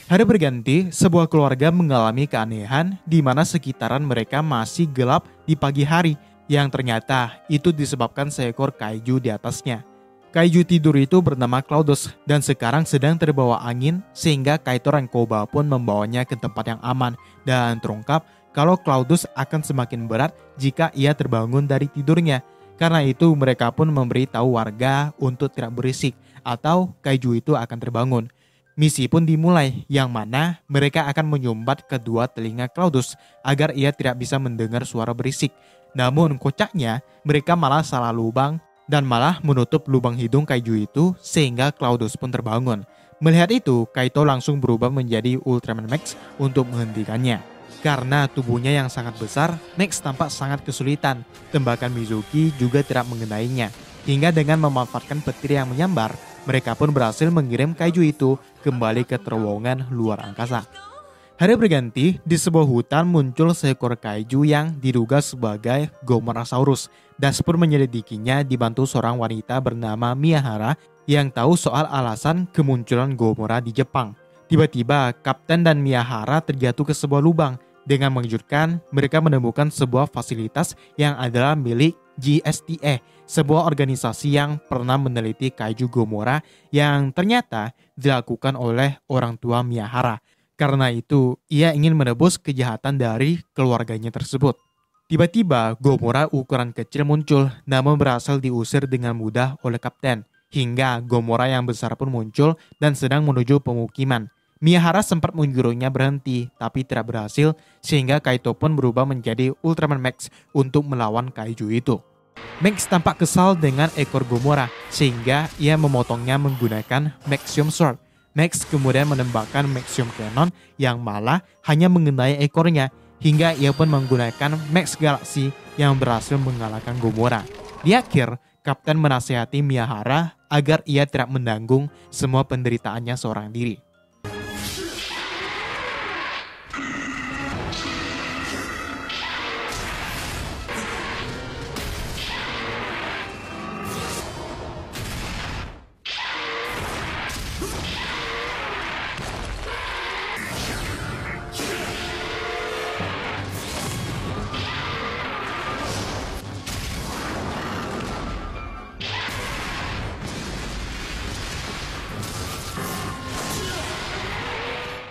Hari berganti, sebuah keluarga mengalami keanehan di mana sekitaran mereka masih gelap di pagi hari, yang ternyata itu disebabkan seekor kaiju di atasnya. Kaiju tidur itu bernama Claudus dan sekarang sedang terbawa angin sehingga Kaito dan Koba pun membawanya ke tempat yang aman, dan terungkap kalau Claudus akan semakin berat jika ia terbangun dari tidurnya. Karena itu mereka pun memberitahu warga untuk tidak berisik atau kaiju itu akan terbangun. Misi pun dimulai, yang mana mereka akan menyumbat kedua telinga Claudus agar ia tidak bisa mendengar suara berisik. Namun kocaknya, mereka malah salah lubang dan malah menutup lubang hidung kaiju itu sehingga Claudus pun terbangun. Melihat itu, Kaito langsung berubah menjadi Ultraman Max untuk menghentikannya. Karena tubuhnya yang sangat besar, Max tampak sangat kesulitan. Tembakan Mizuki juga tidak mengenainya. Hingga dengan memanfaatkan petir yang menyambar, mereka pun berhasil mengirim kaiju itu kembali ke terowongan luar angkasa. Hari berganti, di sebuah hutan muncul seekor kaiju yang diduga sebagai Gomorasaurus. Das pun menyelidikinya dibantu seorang wanita bernama Miyahara yang tahu soal alasan kemunculan Gomora di Jepang. Tiba-tiba, Kapten dan Miyahara terjatuh ke sebuah lubang. Dengan mengejutkan, mereka menemukan sebuah fasilitas yang adalah milik GSTA, sebuah organisasi yang pernah meneliti kaiju Gomora yang ternyata dilakukan oleh orang tua Miyahara. Karena itu, ia ingin menebus kejahatan dari keluarganya tersebut. Tiba-tiba, Gomora ukuran kecil muncul, namun berhasil diusir dengan mudah oleh Kapten. Hingga Gomora yang besar pun muncul dan sedang menuju pemukiman. Miyahara sempat menyuruhnya berhenti, tapi tidak berhasil, sehingga Kaito pun berubah menjadi Ultraman Max untuk melawan kaiju itu. Max tampak kesal dengan ekor Gomora, sehingga ia memotongnya menggunakan Maxium Sword. Max kemudian menembakkan Maxium Cannon yang malah hanya mengenai ekornya, hingga ia pun menggunakan Max Galaxy yang berhasil mengalahkan Gomora. Di akhir, Kapten menasihati Miyahara agar ia tidak menanggung semua penderitaannya seorang diri.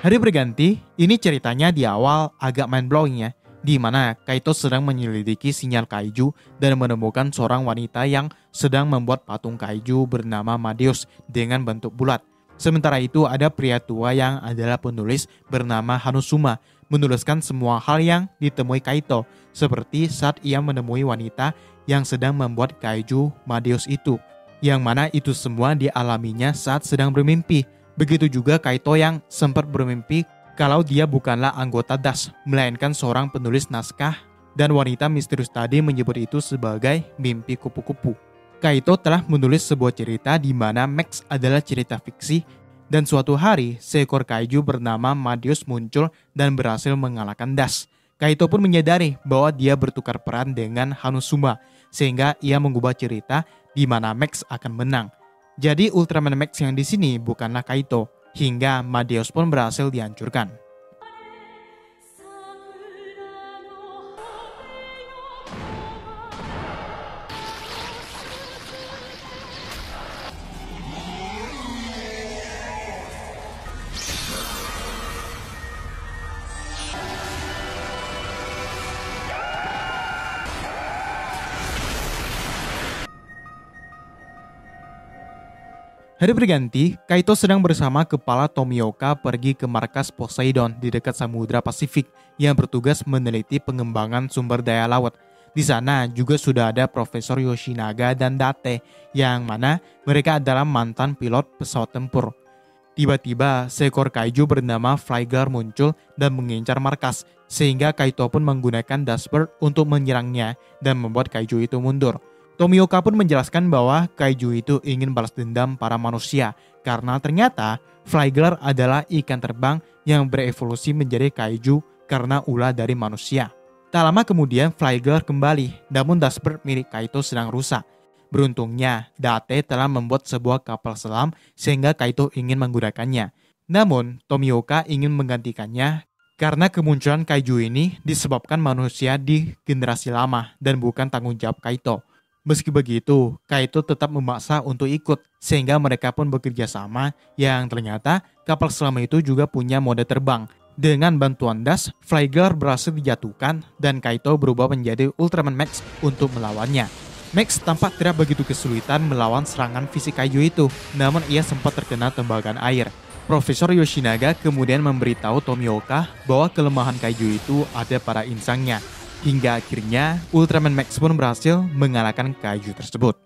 Hari berganti, ini ceritanya di awal agak mind-blowing ya, di mana Kaito sedang menyelidiki sinyal kaiju dan menemukan seorang wanita yang sedang membuat patung kaiju bernama Madeus dengan bentuk bulat. Sementara itu ada pria tua yang adalah penulis bernama Hanusuma, menuliskan semua hal yang ditemui Kaito, seperti saat ia menemui wanita yang sedang membuat kaiju Madeus itu, yang mana itu semua dialaminya saat sedang bermimpi. Begitu juga Kaito yang sempat bermimpi kalau dia bukanlah anggota DAS, melainkan seorang penulis naskah, dan wanita misterius tadi menyebut itu sebagai mimpi kupu-kupu. Kaito telah menulis sebuah cerita di mana Max adalah cerita fiksi, dan suatu hari seekor kaiju bernama Madeus muncul dan berhasil mengalahkan DAS. Kaito pun menyadari bahwa dia bertukar peran dengan Hanusuma, sehingga ia mengubah cerita di mana Max akan menang. Jadi Ultraman Max yang di sini bukanlah Kaito, hingga Madeus pun berhasil dihancurkan. Hari berganti, Kaito sedang bersama kepala Tomioka pergi ke markas Poseidon di dekat Samudra Pasifik yang bertugas meneliti pengembangan sumber daya laut. Di sana juga sudah ada Profesor Yoshinaga dan Date, yang mana mereka adalah mantan pilot pesawat tempur. Tiba-tiba, seekor kaiju bernama Flygler muncul dan mengincar markas, sehingga Kaito pun menggunakan Dustbird untuk menyerangnya dan membuat kaiju itu mundur. Tomioka pun menjelaskan bahwa kaiju itu ingin balas dendam para manusia, karena ternyata Flygler adalah ikan terbang yang berevolusi menjadi kaiju karena ulah dari manusia. Tak lama kemudian Flygler kembali, namun Dustbird milik Kaito sedang rusak. Beruntungnya, Date telah membuat sebuah kapal selam sehingga Kaito ingin menggunakannya. Namun, Tomioka ingin menggantikannya karena kemunculan kaiju ini disebabkan manusia di generasi lama dan bukan tanggung jawab Kaito. Meski begitu, Kaito tetap memaksa untuk ikut, sehingga mereka pun bekerja sama yang ternyata kapal selam itu juga punya mode terbang. Dengan bantuan Dust, Flygler berhasil dijatuhkan dan Kaito berubah menjadi Ultraman Max untuk melawannya. Max tampak tidak begitu kesulitan melawan serangan fisik kaiju itu, namun ia sempat terkena tembakan air. Profesor Yoshinaga kemudian memberitahu Tomioka bahwa kelemahan kaiju itu ada pada insangnya. Hingga akhirnya Ultraman Max pun berhasil mengalahkan kaiju tersebut.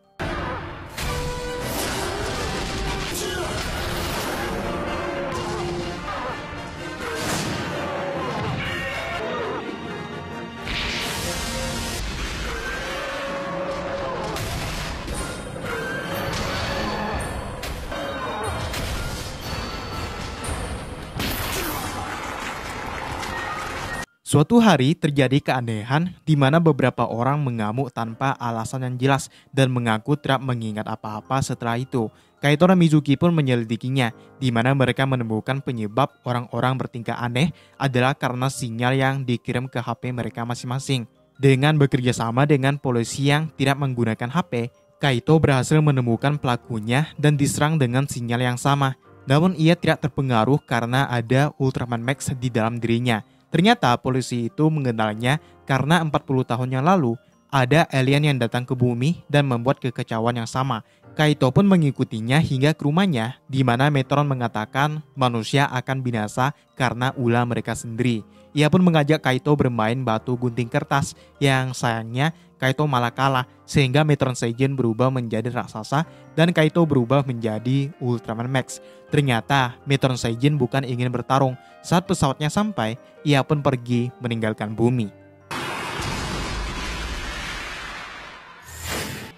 Suatu hari terjadi keanehan di mana beberapa orang mengamuk tanpa alasan yang jelas dan mengaku tidak mengingat apa-apa setelah itu. Kaito dan Mizuki pun menyelidikinya, di mana mereka menemukan penyebab orang-orang bertingkah aneh adalah karena sinyal yang dikirim ke HP mereka masing-masing. Dengan bekerja sama dengan polisi yang tidak menggunakan HP, Kaito berhasil menemukan pelakunya dan diserang dengan sinyal yang sama. Namun ia tidak terpengaruh karena ada Ultraman Max di dalam dirinya. Ternyata polisi itu mengenalnya karena 40 tahun yang lalu ada alien yang datang ke bumi dan membuat kekacauan yang sama. Kaito pun mengikutinya hingga ke rumahnya, di mana Metron mengatakan manusia akan binasa karena ulah mereka sendiri. Ia pun mengajak Kaito bermain batu gunting kertas, yang sayangnya Kaito malah kalah, sehingga Metron Seijin berubah menjadi raksasa dan Kaito berubah menjadi Ultraman Max. Ternyata Metron Seijin bukan ingin bertarung. Saat pesawatnya sampai, ia pun pergi meninggalkan bumi.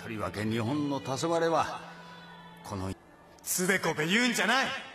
とりわけ日本の黄昏はこのつべこべ言うんじゃない。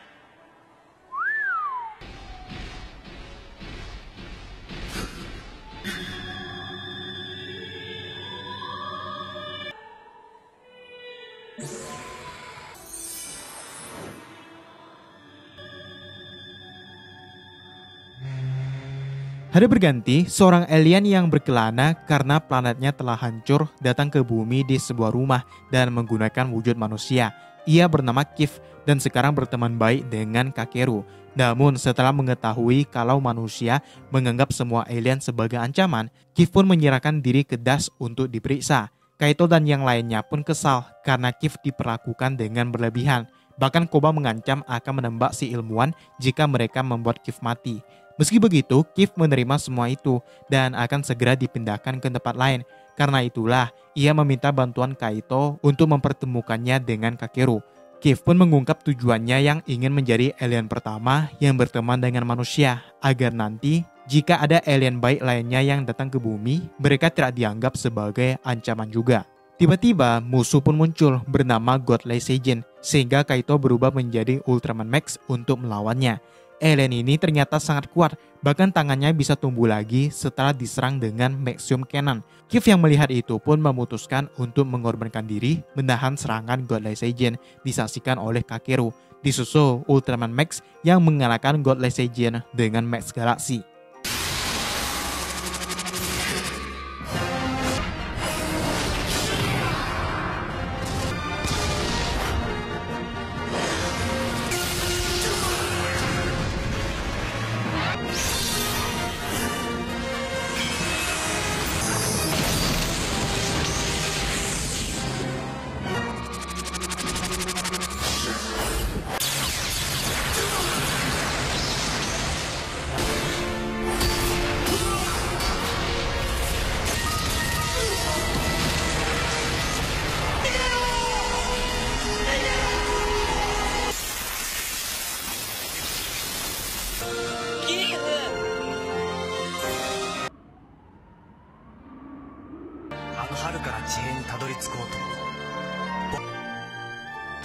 Hari berganti, seorang alien yang berkelana karena planetnya telah hancur datang ke bumi di sebuah rumah dan menggunakan wujud manusia. Ia bernama Kif dan sekarang berteman baik dengan Kakeru. Namun setelah mengetahui kalau manusia menganggap semua alien sebagai ancaman, Kif pun menyerahkan diri ke Dust untuk diperiksa. Kaito dan yang lainnya pun kesal karena Kif diperlakukan dengan berlebihan. Bahkan Koba mengancam akan menembak si ilmuwan jika mereka membuat Kif mati. Meski begitu, Kif menerima semua itu dan akan segera dipindahkan ke tempat lain. Karena itulah, ia meminta bantuan Kaito untuk mempertemukannya dengan Kakeru. Kif pun mengungkap tujuannya yang ingin menjadi alien pertama yang berteman dengan manusia, agar nanti jika ada alien baik lainnya yang datang ke bumi, mereka tidak dianggap sebagai ancaman juga. Tiba-tiba, musuh pun muncul bernama Godlike Seijin, sehingga Kaito berubah menjadi Ultraman Max untuk melawannya. Alien ini ternyata sangat kuat, bahkan tangannya bisa tumbuh lagi setelah diserang dengan Maxium Cannon. Kif yang melihat itu pun memutuskan untuk mengorbankan diri menahan serangan Godlike Seijin disaksikan oleh Kakeru. Disusul Ultraman Max yang mengalahkan Godlike Seijin dengan Max Galaxy.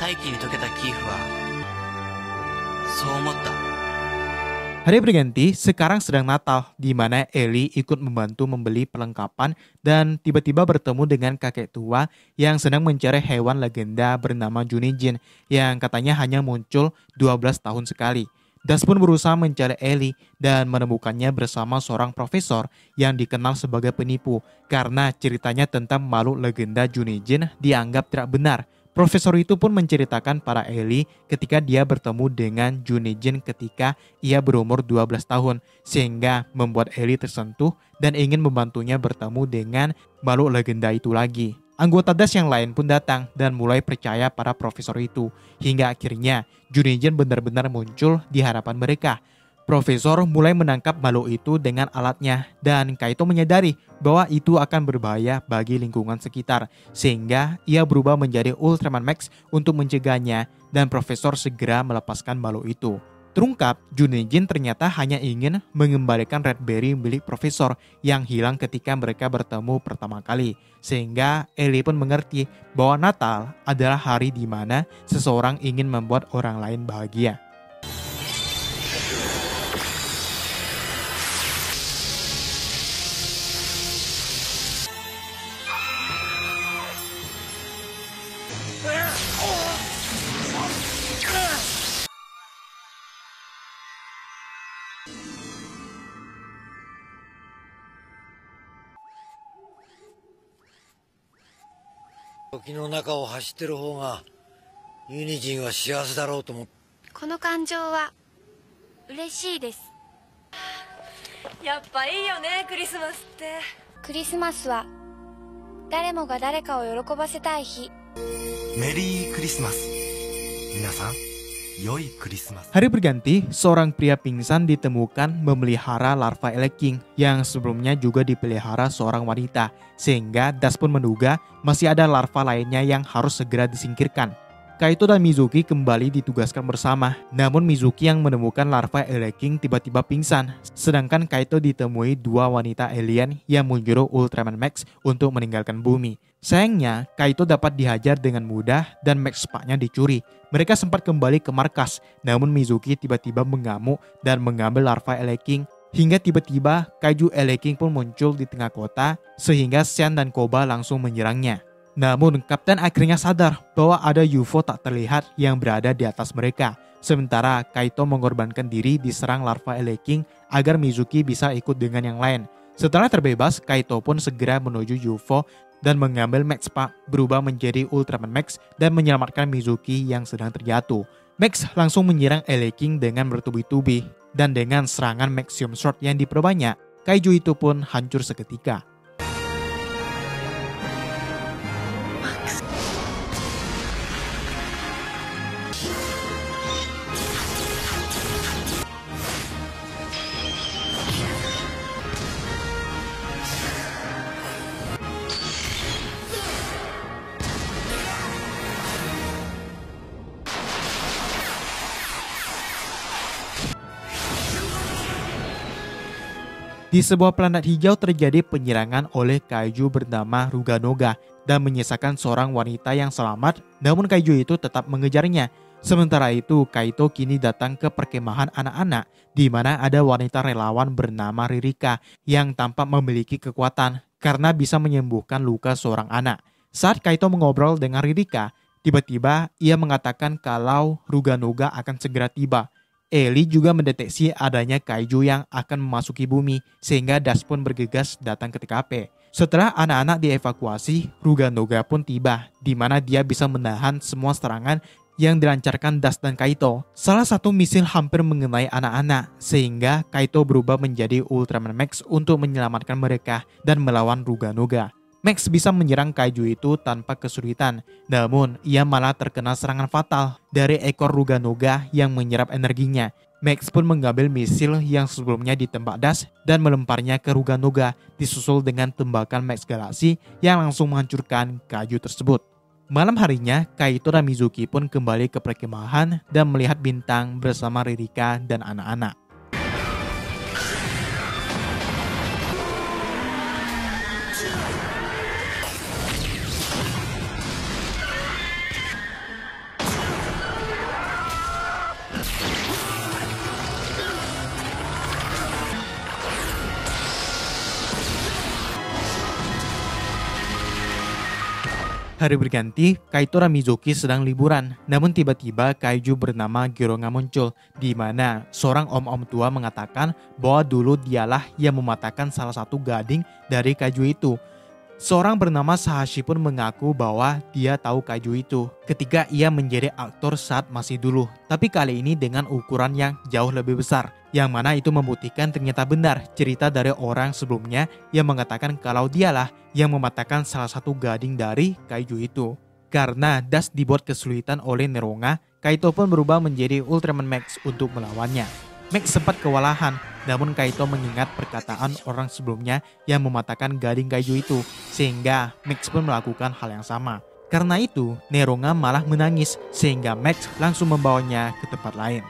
大気に溶けたキーフはそう思った。Hari berganti, sekarang sedang Natal, di mana Ellie ikut membantu membeli perlengkapan dan tiba-tiba bertemu dengan kakek tua yang sedang mencari hewan legenda bernama Junijin yang katanya hanya muncul 12 tahun sekali. Das pun berusaha mencari Ellie dan menemukannya bersama seorang profesor yang dikenal sebagai penipu karena ceritanya tentang makhluk legenda Junijin dianggap tidak benar. Profesor itu pun menceritakan pada Ellie ketika dia bertemu dengan Junijin ketika ia berumur 12 tahun, sehingga membuat Ellie tersentuh dan ingin membantunya bertemu dengan makhluk legenda itu lagi. Anggota Das yang lain pun datang dan mulai percaya pada profesor itu, hingga akhirnya Junijin benar-benar muncul di hadapan mereka. Profesor mulai menangkap makhluk itu dengan alatnya dan Kaito menyadari bahwa itu akan berbahaya bagi lingkungan sekitar sehingga ia berubah menjadi Ultraman Max untuk mencegahnya dan Profesor segera melepaskan makhluk itu. Terungkap, Junijin ternyata hanya ingin mengembalikan Red Berry milik Profesor yang hilang ketika mereka bertemu pertama kali. Sehingga Ellie pun mengerti bahwa Natal adalah hari di mana seseorang ingin membuat orang lain bahagia.時の中を走ってる方がユニジンは幸せだろうと思って。この感情は嬉しいです。やっぱいいよね、クリスマスって。クリスマスは誰もが誰かを喜ばせたい日。メリークリスマス。皆さん、良いクリスマス。 Hari berganti, seorang pria pingsan ditemukan memelihara larva Eleking yang sebelumnya juga dipelihara seorang wanita, sehingga Das pun menduga masih ada larva lainnya yang harus segera disingkirkan. Kaito dan Mizuki kembali ditugaskan bersama, namun Mizuki yang menemukan larva Eleking tiba-tiba pingsan, sedangkan Kaito ditemui dua wanita alien yang menyuruh Ultraman Max untuk meninggalkan bumi. Sayangnya, Kaito dapat dihajar dengan mudah dan Max Spa-nya dicuri. Mereka sempat kembali ke markas, namun Mizuki tiba-tiba mengamuk dan mengambil larva Eleking, hingga tiba-tiba kaiju Eleking pun muncul di tengah kota, sehingga Sean dan Koba langsung menyerangnya. Namun, Kapten akhirnya sadar bahwa ada UFO tak terlihat yang berada di atas mereka. Sementara Kaito mengorbankan diri diserang larva Eleking agar Mizuki bisa ikut dengan yang lain. Setelah terbebas, Kaito pun segera menuju UFO dan mengambil Max Spa berubah menjadi Ultraman Max dan menyelamatkan Mizuki yang sedang terjatuh. Max langsung menyerang Eleking dengan bertubi-tubi dan dengan serangan Maxium Sword yang diperbanyak, kaiju itu pun hancur seketika. Di sebuah planet hijau terjadi penyerangan oleh kaiju bernama Ruganoga dan menyisakan seorang wanita yang selamat, namun kaiju itu tetap mengejarnya. Sementara itu, Kaito kini datang ke perkemahan anak-anak di mana ada wanita relawan bernama Ririka yang tampak memiliki kekuatan karena bisa menyembuhkan luka seorang anak. Saat Kaito mengobrol dengan Ririka, tiba-tiba ia mengatakan kalau Ruganoga akan segera tiba. Ellie juga mendeteksi adanya kaiju yang akan memasuki bumi, sehingga Das pun bergegas datang ke TKP. Setelah anak-anak dievakuasi, Ruganoga pun tiba, di mana dia bisa menahan semua serangan yang dilancarkan Das dan Kaito. Salah satu misil hampir mengenai anak-anak, sehingga Kaito berubah menjadi Ultraman Max untuk menyelamatkan mereka dan melawan Ruganoga. Max bisa menyerang kaiju itu tanpa kesulitan, namun ia malah terkena serangan fatal dari ekor Ruganoga yang menyerap energinya. Max pun mengambil misil yang sebelumnya ditembak Das dan melemparnya ke Ruganoga, disusul dengan tembakan Max Galaxy yang langsung menghancurkan kaiju tersebut. Malam harinya, Kaito dan Mizuki pun kembali ke perkemahan dan melihat bintang bersama Ririka dan anak-anak. Hari berganti, Kaito dan Mizuki sedang liburan. Namun tiba-tiba kaiju bernama Gironga muncul, di mana seorang om-om tua mengatakan bahwa dulu dialah yang mematahkan salah satu gading dari kaiju itu. Seorang bernama Sahashi pun mengaku bahwa dia tahu kaiju itu ketika ia menjadi aktor saat masih dulu. Tapi kali ini dengan ukuran yang jauh lebih besar. Yang mana itu membuktikan ternyata benar cerita dari orang sebelumnya yang mengatakan kalau dialah yang mematahkan salah satu gading dari kaiju itu. Karena Dash dibuat kesulitan oleh Neronga, Kaito pun berubah menjadi Ultraman Max untuk melawannya. Max sempat kewalahan, namun Kaito mengingat perkataan orang sebelumnya yang mematahkan gading kaiju itu, sehingga Max pun melakukan hal yang sama. Karena itu, Neronga malah menangis, sehingga Max langsung membawanya ke tempat lain.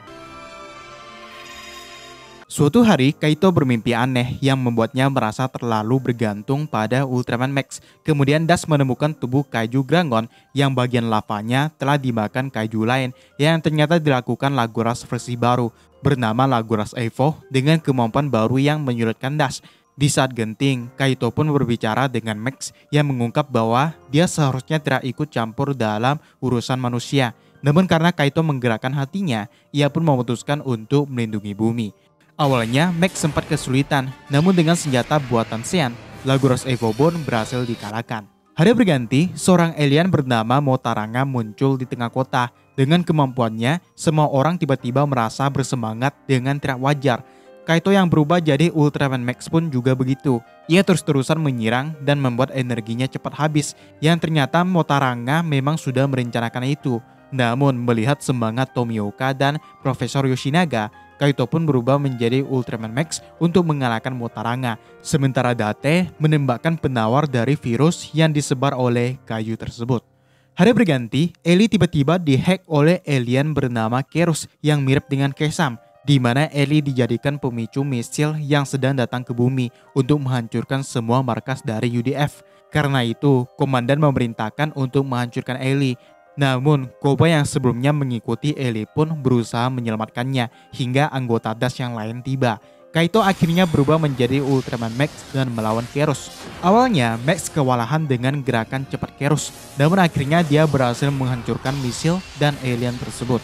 Suatu hari, Kaito bermimpi aneh yang membuatnya merasa terlalu bergantung pada Ultraman Max. Kemudian Dash menemukan tubuh kaiju Grangon yang bagian lavanya telah dimakan kaiju lain yang ternyata dilakukan Laguras versi baru bernama Laguras Evo dengan kemampuan baru yang menyulitkan Dash. Di saat genting, Kaito pun berbicara dengan Max yang mengungkap bahwa dia seharusnya tidak ikut campur dalam urusan manusia. Namun karena Kaito menggerakkan hatinya, ia pun memutuskan untuk melindungi bumi. Awalnya Max sempat kesulitan, namun dengan senjata buatan Sean, Laguras Evo pun berhasil dikalahkan. Hari berganti, seorang alien bernama Motaranga muncul di tengah kota. Dengan kemampuannya, semua orang tiba-tiba merasa bersemangat dengan tidak wajar. Kaito yang berubah jadi Ultraman Max pun juga begitu. Ia terus-terusan menyerang dan membuat energinya cepat habis, yang ternyata Motaranga memang sudah merencanakan itu. Namun melihat semangat Tomioka dan Profesor Yoshinaga, Kaito pun berubah menjadi Ultraman Max untuk mengalahkan Motaranga. Sementara Date menembakkan penawar dari virus yang disebar oleh kayu tersebut. Hari berganti, Ellie tiba-tiba dihack oleh alien bernama Kerus yang mirip dengan Kesam, di mana Ellie dijadikan pemicu misil yang sedang datang ke bumi untuk menghancurkan semua markas dari UDF. Karena itu, komandan memerintahkan untuk menghancurkan Ellie. Namun, Koba yang sebelumnya mengikuti Ellie pun berusaha menyelamatkannya hingga anggota Dash yang lain tiba. Kaito akhirnya berubah menjadi Ultraman Max dan melawan Kerus. Awalnya, Max kewalahan dengan gerakan cepat Kerus, namun akhirnya dia berhasil menghancurkan misil dan alien tersebut.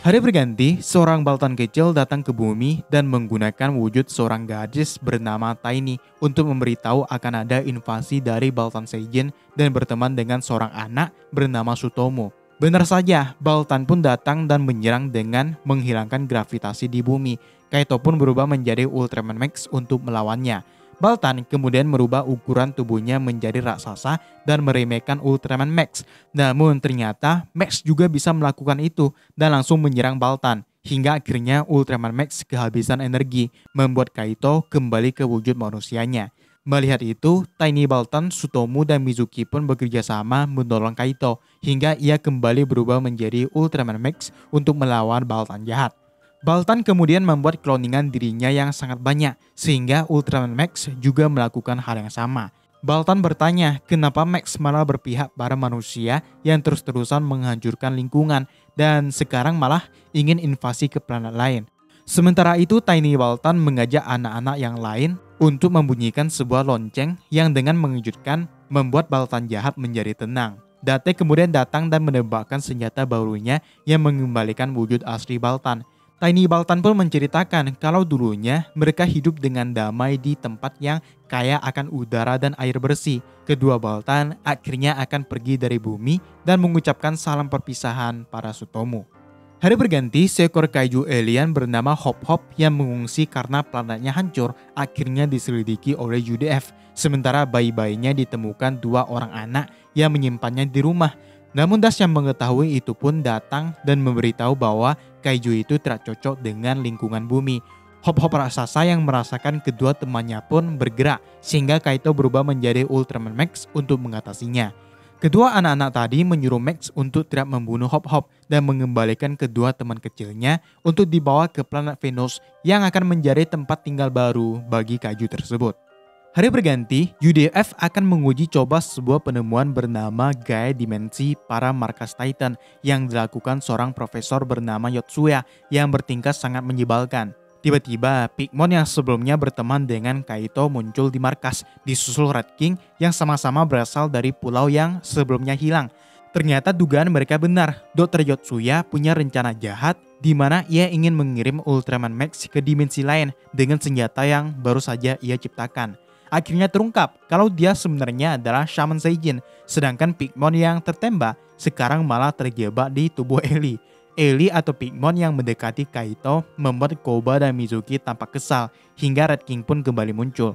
Hari berganti, seorang Baltan kecil datang ke bumi dan menggunakan wujud seorang gadis bernama Tiny untuk memberitahu akan ada invasi dari Baltan Seijin dan berteman dengan seorang anak bernama Sutomo. Benar saja, Baltan pun datang dan menyerang dengan menghilangkan gravitasi di bumi. Kaito pun berubah menjadi Ultraman Max untuk melawannya. Baltan kemudian merubah ukuran tubuhnya menjadi raksasa dan meremehkan Ultraman Max. Namun ternyata Max juga bisa melakukan itu dan langsung menyerang Baltan. Hingga akhirnya Ultraman Max kehabisan energi, membuat Kaito kembali ke wujud manusianya. Melihat itu, Tiny Baltan, Sutomu, dan Mizuki pun bekerja sama menolong Kaito. Hingga ia kembali berubah menjadi Ultraman Max untuk melawan Baltan jahat. Baltan kemudian membuat kloningan dirinya yang sangat banyak, sehingga Ultraman Max juga melakukan hal yang sama. Baltan bertanya kenapa Max malah berpihak pada manusia yang terus-terusan menghancurkan lingkungan, dan sekarang malah ingin invasi ke planet lain. Sementara itu Tiny Baltan mengajak anak-anak yang lain untuk membunyikan sebuah lonceng yang dengan mengejutkan membuat Baltan jahat menjadi tenang. Date kemudian datang dan menembakkan senjata barunya yang mengembalikan wujud asli Baltan. Tiny Baltan pun menceritakan kalau dulunya mereka hidup dengan damai di tempat yang kaya akan udara dan air bersih. Kedua Baltan akhirnya akan pergi dari bumi dan mengucapkan salam perpisahan pada Sutomo. Hari berganti, seekor kaiju alien bernama Hop Hop yang mengungsi karena planetnya hancur akhirnya diselidiki oleh UDF. Sementara bayi-bayinya ditemukan dua orang anak yang menyimpannya di rumah. Namun Dash yang mengetahui itu pun datang dan memberitahu bahwa kaiju itu tidak cocok dengan lingkungan bumi. Hop-Hop raksasa yang merasakan kedua temannya pun bergerak, sehingga Kaito berubah menjadi Ultraman Max untuk mengatasinya. Kedua anak-anak tadi menyuruh Max untuk tidak membunuh Hop-Hop dan mengembalikan kedua teman kecilnya untuk dibawa ke planet Venus yang akan menjadi tempat tinggal baru bagi kaiju tersebut. Hari berganti, UDF akan menguji coba sebuah penemuan bernama Gaia Dimensi para markas Titan yang dilakukan seorang profesor bernama Yotsuya yang bertingkah sangat menyebalkan. Tiba-tiba, Pigmon yang sebelumnya berteman dengan Kaito muncul di markas, disusul Red King yang sama-sama berasal dari pulau yang sebelumnya hilang. Ternyata dugaan mereka benar, Dr. Yotsuya punya rencana jahat di mana ia ingin mengirim Ultraman Max ke dimensi lain dengan senjata yang baru saja ia ciptakan. Akhirnya terungkap kalau dia sebenarnya adalah Shaman Seijin, sedangkan Pigmon yang tertembak sekarang malah terjebak di tubuh Ellie. Ellie atau Pigmon yang mendekati Kaito membuat Koba dan Mizuki tampak kesal hingga Red King pun kembali muncul.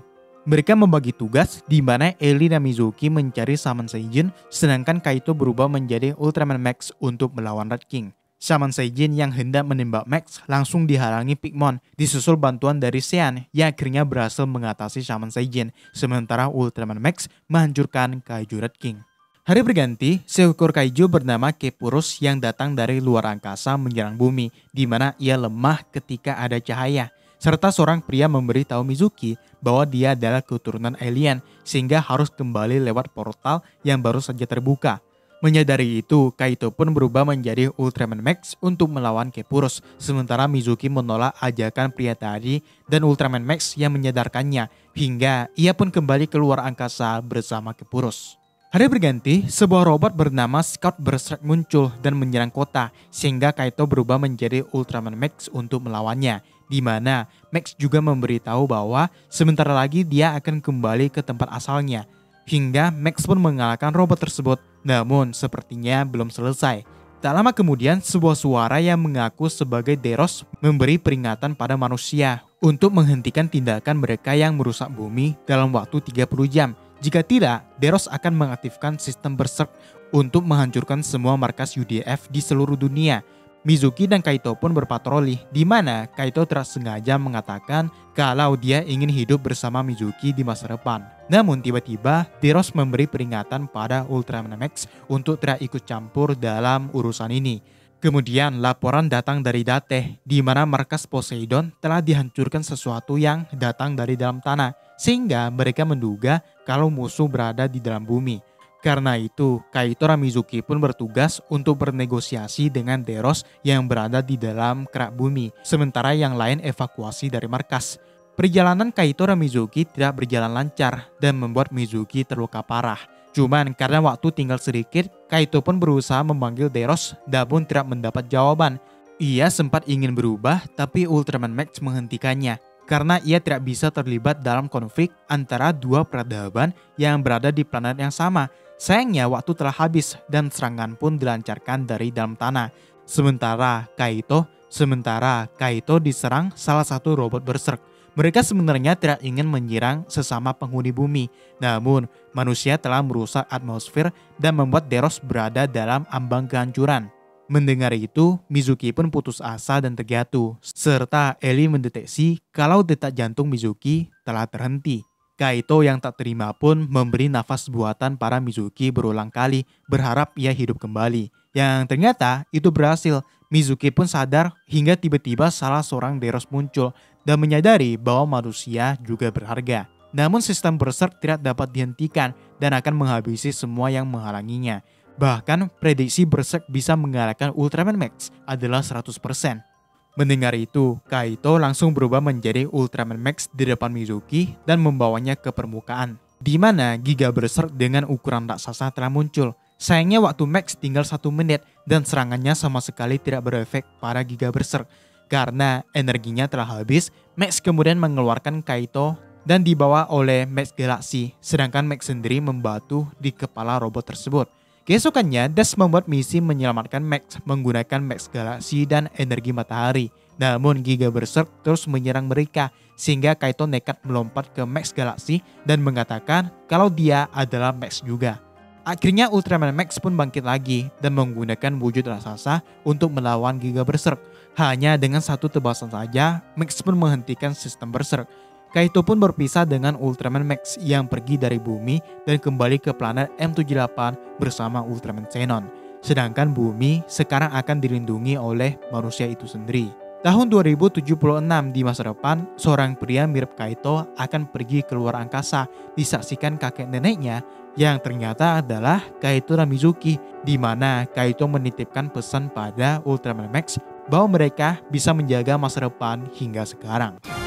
Mereka membagi tugas di mana Ellie dan Mizuki mencari Shaman Seijin sedangkan Kaito berubah menjadi Ultraman Max untuk melawan Red King. Shaman Seijin yang hendak menembak Max langsung dihalangi Pigmon disusul bantuan dari Sean yang akhirnya berhasil mengatasi Shaman Seijin sementara Ultraman Max menghancurkan Kaiju Red King. Hari berganti, seekor kaiju bernama Kepurus yang datang dari luar angkasa menyerang bumi, di mana ia lemah ketika ada cahaya. Serta seorang pria memberitahu Mizuki bahwa dia adalah keturunan alien, sehingga harus kembali lewat portal yang baru saja terbuka. Menyadari itu, Kaito pun berubah menjadi Ultraman Max untuk melawan Kepurus, sementara Mizuki menolak ajakan pria tadi dan Ultraman Max yang menyadarkannya, hingga ia pun kembali keluar angkasa bersama Kepurus. Hari berganti, sebuah robot bernama Scout Berserk muncul dan menyerang kota, sehingga Kaito berubah menjadi Ultraman Max untuk melawannya, di mana Max juga memberitahu bahwa sebentar lagi dia akan kembali ke tempat asalnya, hingga Max pun mengalahkan robot tersebut, namun sepertinya belum selesai. Tak lama kemudian, sebuah suara yang mengaku sebagai Deros memberi peringatan pada manusia untuk menghentikan tindakan mereka yang merusak bumi dalam waktu 30 jam. Jika tidak, Deros akan mengaktifkan sistem Berserk untuk menghancurkan semua markas UDF di seluruh dunia. Mizuki dan Kaito pun berpatroli, di mana Kaito tidak sengaja mengatakan kalau dia ingin hidup bersama Mizuki di masa depan. Namun tiba-tiba, Deros memberi peringatan pada Ultraman Max untuk tidak ikut campur dalam urusan ini. Kemudian laporan datang dari Date, di mana markas Poseidon telah dihancurkan sesuatu yang datang dari dalam tanah, sehingga mereka menduga kalau musuh berada di dalam bumi. Karena itu, Kaito dan Mizuki pun bertugas untuk bernegosiasi dengan Deros yang berada di dalam kerak bumi, sementara yang lain evakuasi dari markas. Perjalanan Kaito dan Mizuki tidak berjalan lancar dan membuat Mizuki terluka parah. Cuman karena waktu tinggal sedikit, Kaito pun berusaha memanggil Deros namun tidak mendapat jawaban. Ia sempat ingin berubah tapi Ultraman Max menghentikannya karena ia tidak bisa terlibat dalam konflik antara dua peradaban yang berada di planet yang sama. Sayangnya waktu telah habis dan serangan pun dilancarkan dari dalam tanah. Sementara Kaito diserang salah satu robot Berserk. Mereka sebenarnya tidak ingin menyerang sesama penghuni bumi, namun manusia telah merusak atmosfer dan membuat Deros berada dalam ambang kehancuran. Mendengar itu, Mizuki pun putus asa dan terjatuh, serta Ellie mendeteksi kalau detak jantung Mizuki telah terhenti. Kaito yang tak terima pun memberi nafas buatan para Mizuki berulang kali, berharap ia hidup kembali. Yang ternyata itu berhasil. Mizuki pun sadar hingga tiba-tiba salah seorang Deros muncul dan menyadari bahwa manusia juga berharga. Namun sistem Berserk tidak dapat dihentikan dan akan menghabisi semua yang menghalanginya. Bahkan prediksi Berserk bisa mengalahkan Ultraman Max adalah 100%. Mendengar itu, Kaito langsung berubah menjadi Ultraman Max di depan Mizuki dan membawanya ke permukaan, di mana Giga Berserk dengan ukuran raksasa telah muncul. Sayangnya waktu Max tinggal 1 menit dan serangannya sama sekali tidak berefek pada Giga Berserk. Karena energinya telah habis, Max kemudian mengeluarkan Kaito dan dibawa oleh Max Galaxy, sedangkan Max sendiri membatu di kepala robot tersebut. Keesokannya, Dash membuat misi menyelamatkan Max menggunakan Max Galaxy dan energi matahari. Namun Giga Berserk terus menyerang mereka, sehingga Kaito nekat melompat ke Max Galaxy dan mengatakan kalau dia adalah Max juga. Akhirnya Ultraman Max pun bangkit lagi dan menggunakan wujud raksasa untuk melawan Giga Berserk. Hanya dengan satu tebasan saja, Max pun menghentikan sistem Berserk. Kaito pun berpisah dengan Ultraman Max yang pergi dari bumi dan kembali ke planet M78 bersama Ultraman Xenon. Sedangkan bumi sekarang akan dilindungi oleh manusia itu sendiri. Tahun 2076 di masa depan, seorang pria mirip Kaito akan pergi ke luar angkasa, disaksikan kakek neneknya yang ternyata adalah Kaito dan Mizuki, di mana Kaito menitipkan pesan pada Ultraman Max bahwa mereka bisa menjaga masa depan hingga sekarang.